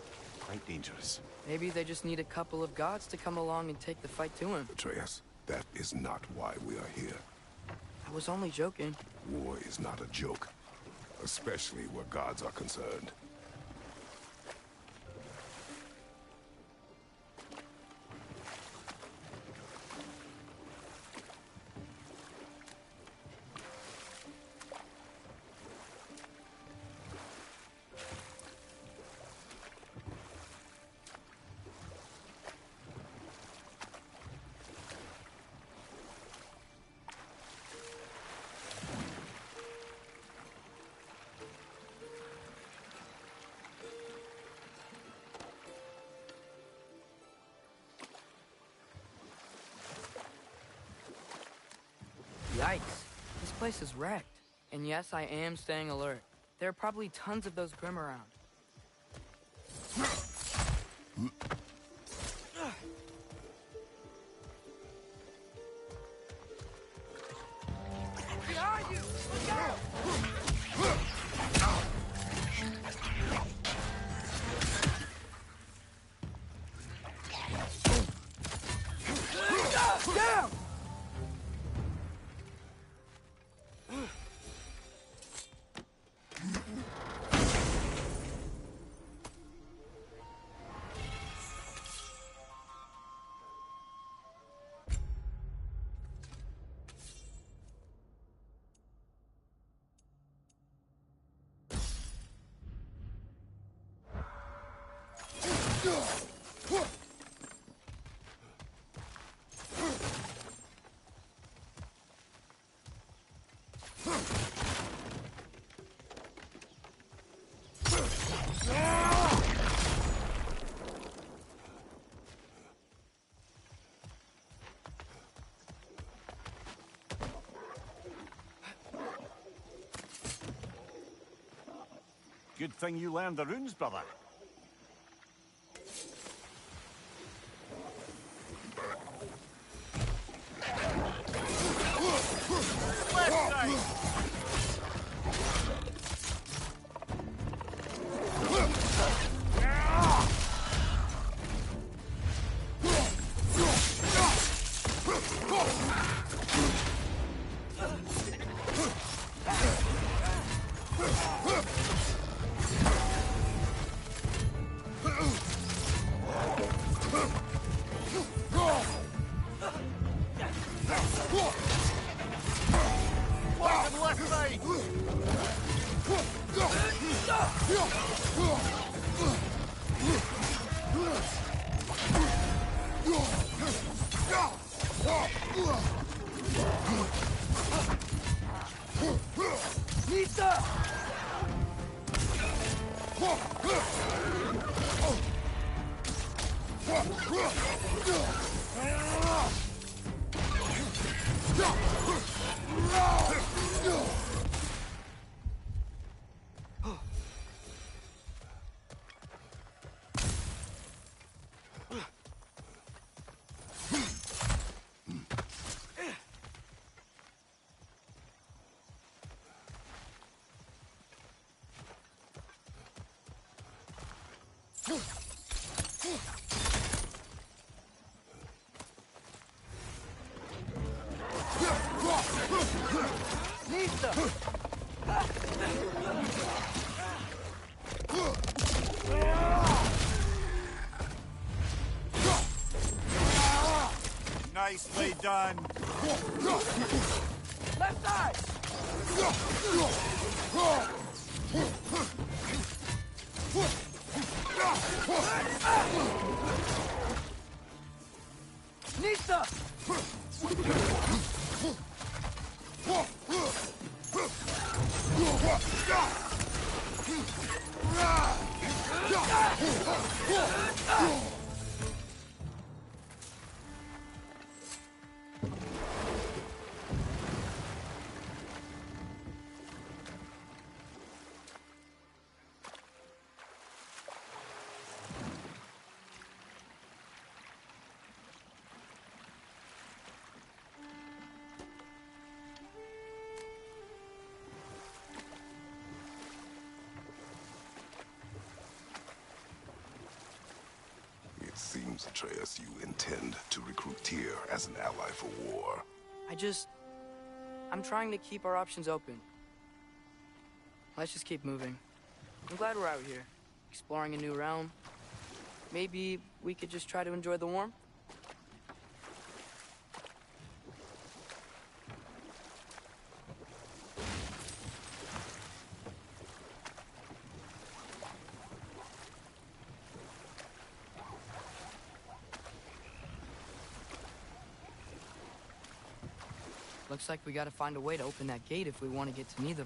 quite dangerous. Maybe they just need a couple of gods to come along and take the fight to him. Atreus, that is not why we are here. I was only joking. War is not a joke, especially where gods are concerned. Yikes. This place is wrecked. And yes, I am staying alert. There are probably tons of those Grim around. Behind you! Look out! Down! Good thing you learned the runes, brother. Left side! Wide and left side! Nista! Nicely done. Left side! Nista! It seems, Atreus, you intend to recruit Tyr as an ally for war. I'm trying to keep our options open. Let's just keep moving. I'm glad we're out here, exploring a new realm. Maybe we could just try to enjoy the warmth? Looks like we gotta find a way to open that gate if we want to get to Nidavellir.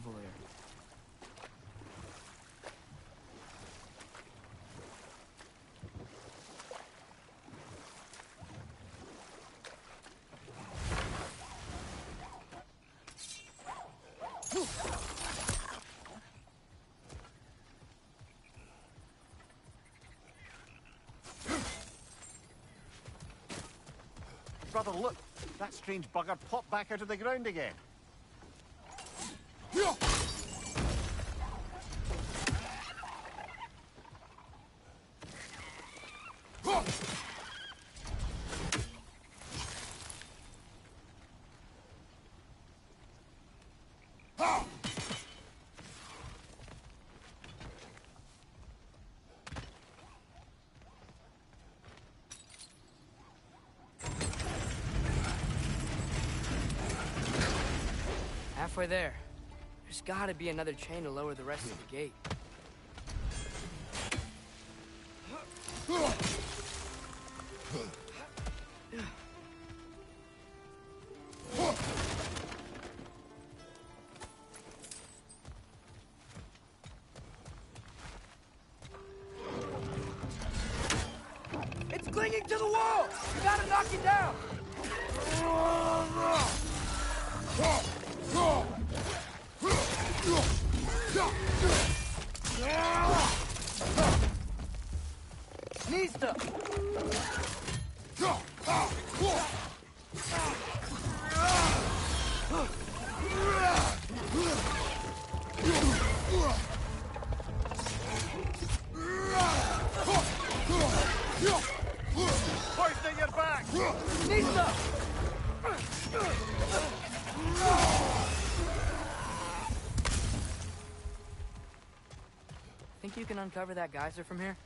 Brother, look. That strange bugger popped back out of the ground again. Halfway there. There's gotta be another chain to lower the rest of the gate. It's clinging to the wall! You gotta knock it down! Nista! Poisoning your back! Nista! Think you can uncover that geyser from here?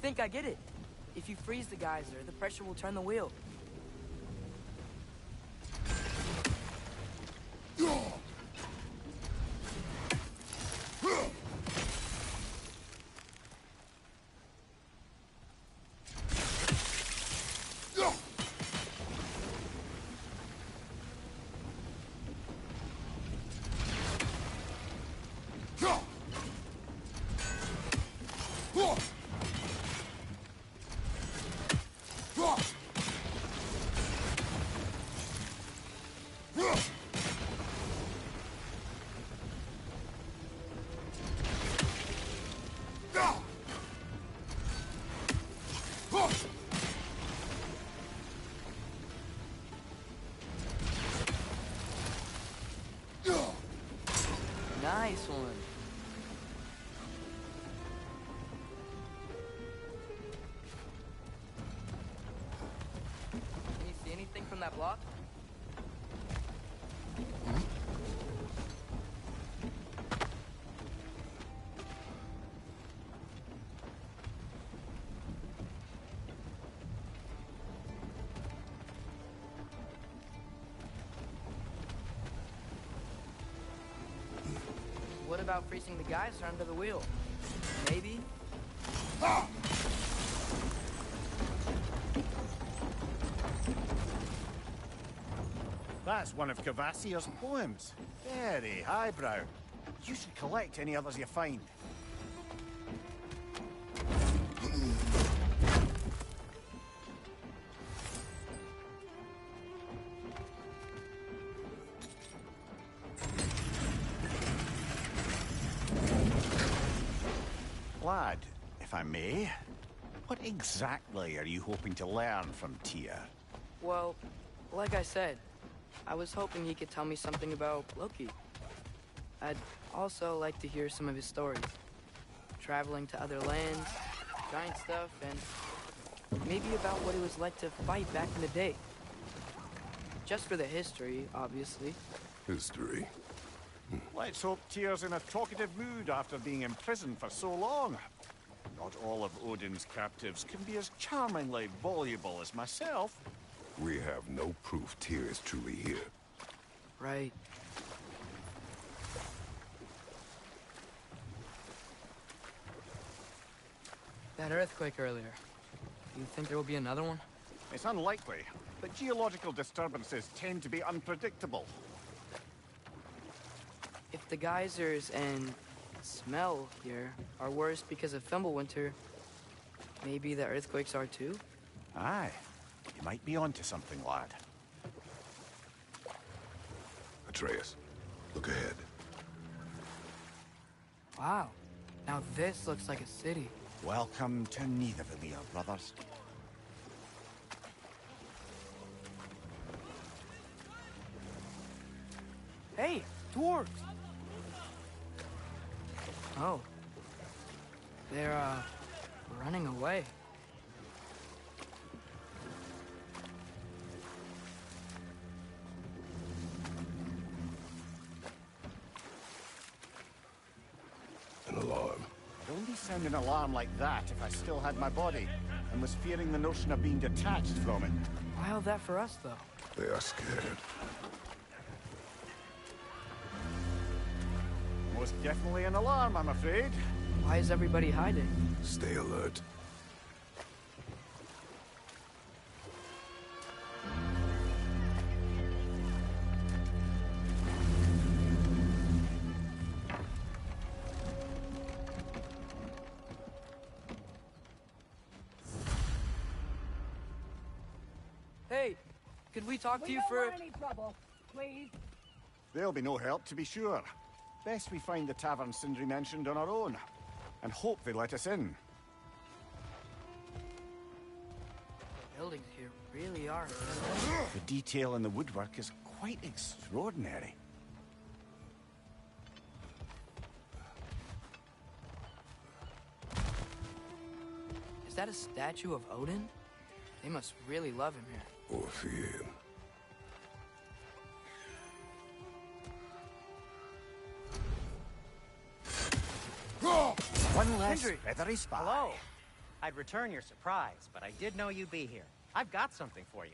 think I get it. If you freeze the geyser, the pressure will turn the wheel. Nice one. Can you see anything from that block? What about freezing the geyser under the wheel? Maybe? That's one of Cavassier's poems. Very highbrow. You should collect any others you find. Lad, if I may, what exactly are you hoping to learn from Tyr? Well, like I said, I was hoping he could tell me something about Loki. I'd also like to hear some of his stories. Traveling to other lands, giant stuff, and maybe about what it was like to fight back in the day. Just for the history, obviously. History. Let's hope Tyr's in a talkative mood after being imprisoned for so long. Not all of Odin's captives can be as charmingly voluble as myself. We have no proof Tyr is truly here. Right. That earthquake earlier. Do you think there will be another one? It's unlikely, but geological disturbances tend to be unpredictable. If the geysers and smell here are worse because of Fimbulwinter, maybe the earthquakes are too? Aye, you might be onto something, lad. Atreus, look ahead. Wow. Now this looks like a city. Welcome to Nidavellir, brothers. Hey, dwarves! Oh. They're, running away. An alarm. I'd only sound an alarm like that if I still had my body, and was fearing the notion of being detached from it. Why all that for us, though? They are scared. Most definitely an alarm, I'm afraid. Why is everybody hiding? Stay alert. Hey, could we talk to you don't for... want any trouble, please. There'll be no help, to be sure. Best we find the tavern Sindri mentioned on our own, and hope they let us in. The buildings here really are... The detail in the woodwork is quite extraordinary. Is that a statue of Odin? They must really love him here. Or fear him. One less Sindri, feathery spy. Hello. I'd return your surprise, but I did know you'd be here. I've got something for you.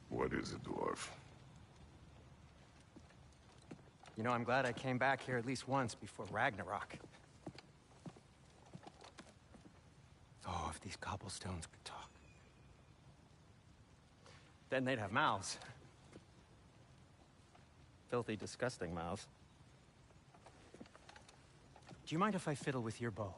What is it, dwarf? You know, I'm glad I came back here at least once before Ragnarok. Oh, if these cobblestones could talk. Then they'd have mouths. Filthy, disgusting mouths. Do you mind if I fiddle with your bow?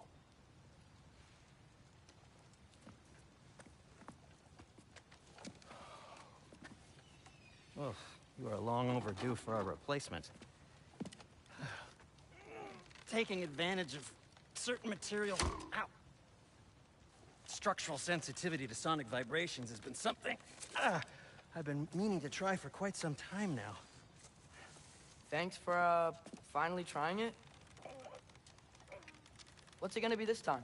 Oh, you are long overdue for a replacement. Taking advantage of certain material. Ow! Structural sensitivity to sonic vibrations has been something I've been meaning to try for quite some time now. Thanks for, finally trying it. What's it gonna be this time?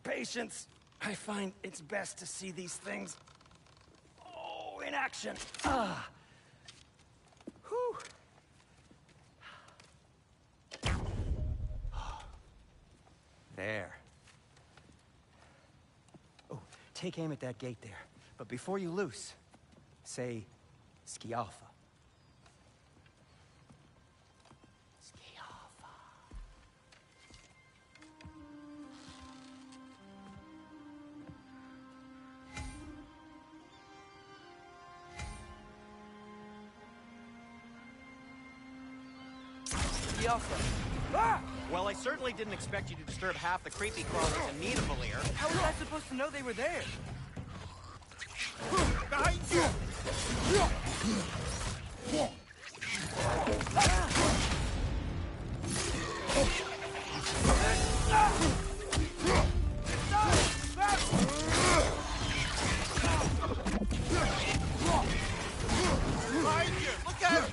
Patience. I find it's best to see these things, in action. Whew. There. Oh, take aim at that gate there. But before you loose, say, Skialfa. Skialfa. Well, I certainly didn't expect you to disturb half the creepy crawlers in need of Valir. How was I supposed to know they were there? Behind you! Behind you! Look out!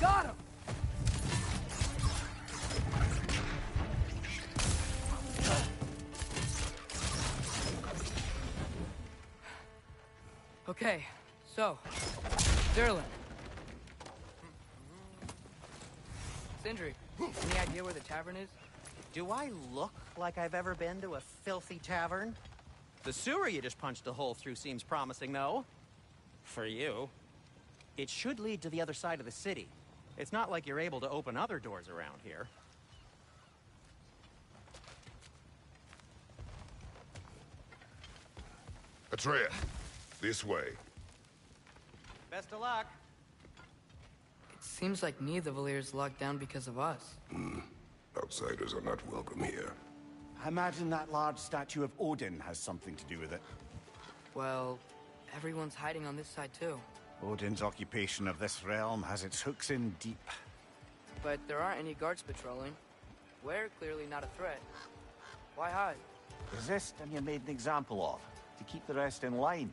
Got him! Okay, so, Durlin. Sindri, any idea where the tavern is? Do I look like I've ever been to a filthy tavern? The sewer you just punched a hole through seems promising, though. For you. It should lead to the other side of the city. It's not like you're able to open other doors around here. Atreya, this way. Best of luck. It seems like neither of the Valir's locked down because of us. Outsiders are not welcome here. I imagine that large statue of Odin has something to do with it. Well, everyone's hiding on this side too. Odin's occupation of this realm has its hooks in deep. But there aren't any guards patrolling. We're clearly not a threat. Why hide? Resist and you're made an example of, to keep the rest in line.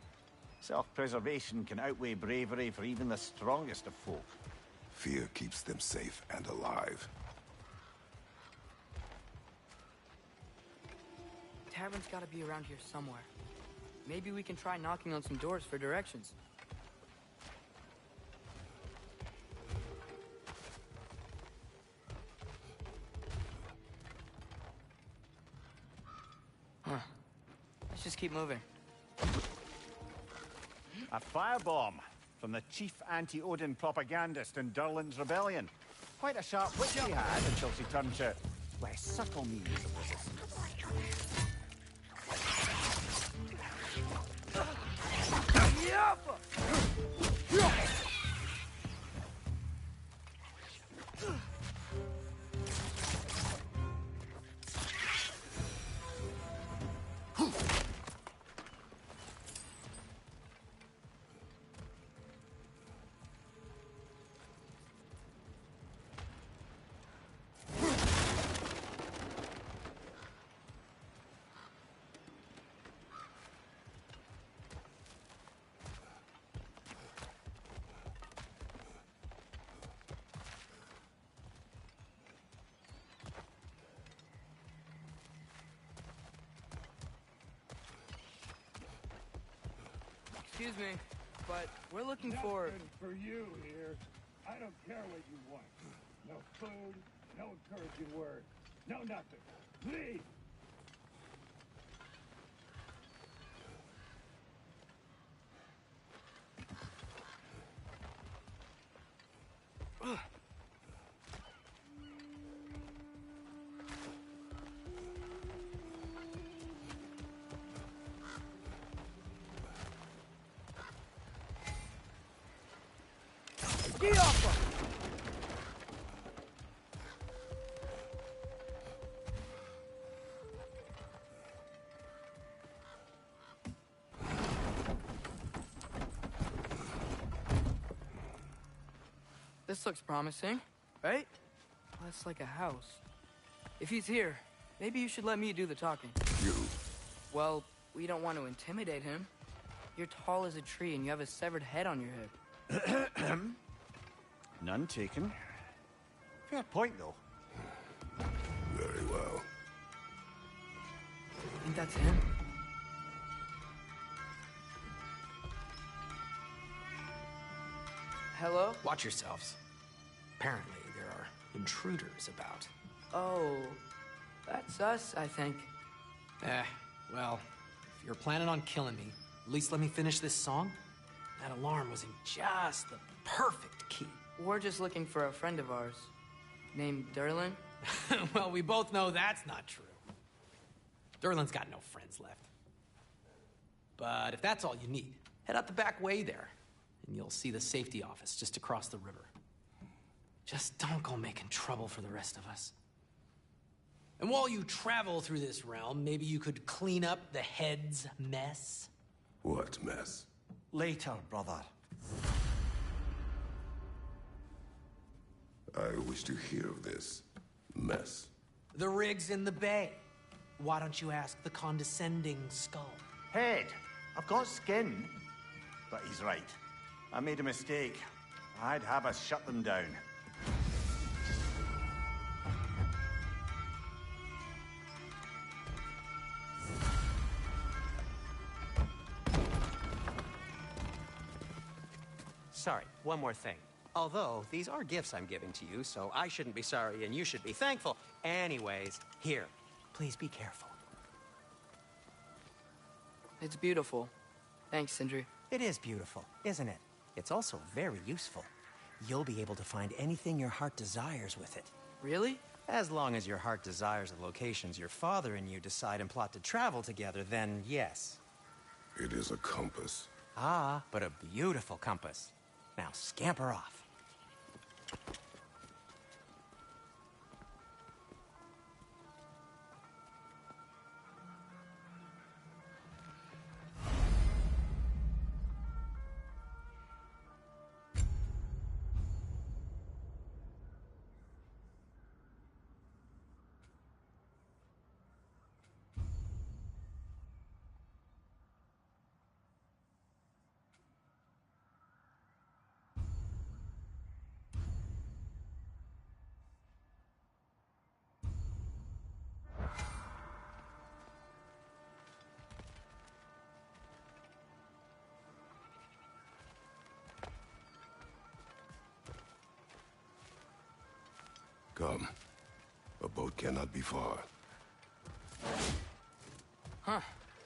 Self-preservation can outweigh bravery for even the strongest of folk. Fear keeps them safe and alive. Tavern's gotta be around here somewhere. Maybe we can try knocking on some doors for directions. Huh. Let's just keep moving. A firebomb from the chief anti-Odin propagandist in Durlin's rebellion. Quite a sharp wit she had until she turned to less subtle means of resistance. Excuse me, but we're looking for... Nothing for you here. I don't care what you want. No food, no encouraging word, no nothing. Leave! Get off him! This looks promising, right? Well, that's like a house. If he's here, maybe you should let me do the talking. You. Well, we don't want to intimidate him. You're tall as a tree and you have a severed head on your head. None taken. Fair point, though. Very well. Think that's him? Hello? Watch yourselves. Apparently, there are intruders about. Oh, that's us, I think. Well, if you're planning on killing me, at least let me finish this song. That alarm was in just the perfect key. We're just looking for a friend of ours, named Durlin. Well, we both know that's not true. Durlin's got no friends left. But if that's all you need, head out the back way there, and you'll see the safety office just across the river. Just don't go making trouble for the rest of us. And while you travel through this realm, maybe you could clean up the head's mess? What mess? Later, brother. I wish to hear of this mess. The rig's in the bay. Why don't you ask the condescending skull? Head, I've got skin. But he's right. I made a mistake. I'd have us shut them down. Sorry, one more thing. Although, these are gifts I'm giving to you, so I shouldn't be sorry and you should be thankful. Anyways, here, please be careful. It's beautiful. Thanks, Sindri. It is beautiful, isn't it? It's also very useful. You'll be able to find anything your heart desires with it. Really? As long as your heart desires the locations your father and you decide and plot to travel together, then yes. It is a compass. Ah, but a beautiful compass. Now scamper off. Come. A boat cannot be far. Huh.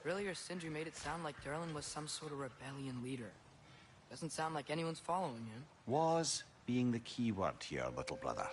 Earlier, Sindri made it sound like Durlin was some sort of rebellion leader. Doesn't sound like anyone's following him. Was being the key word here, little brother.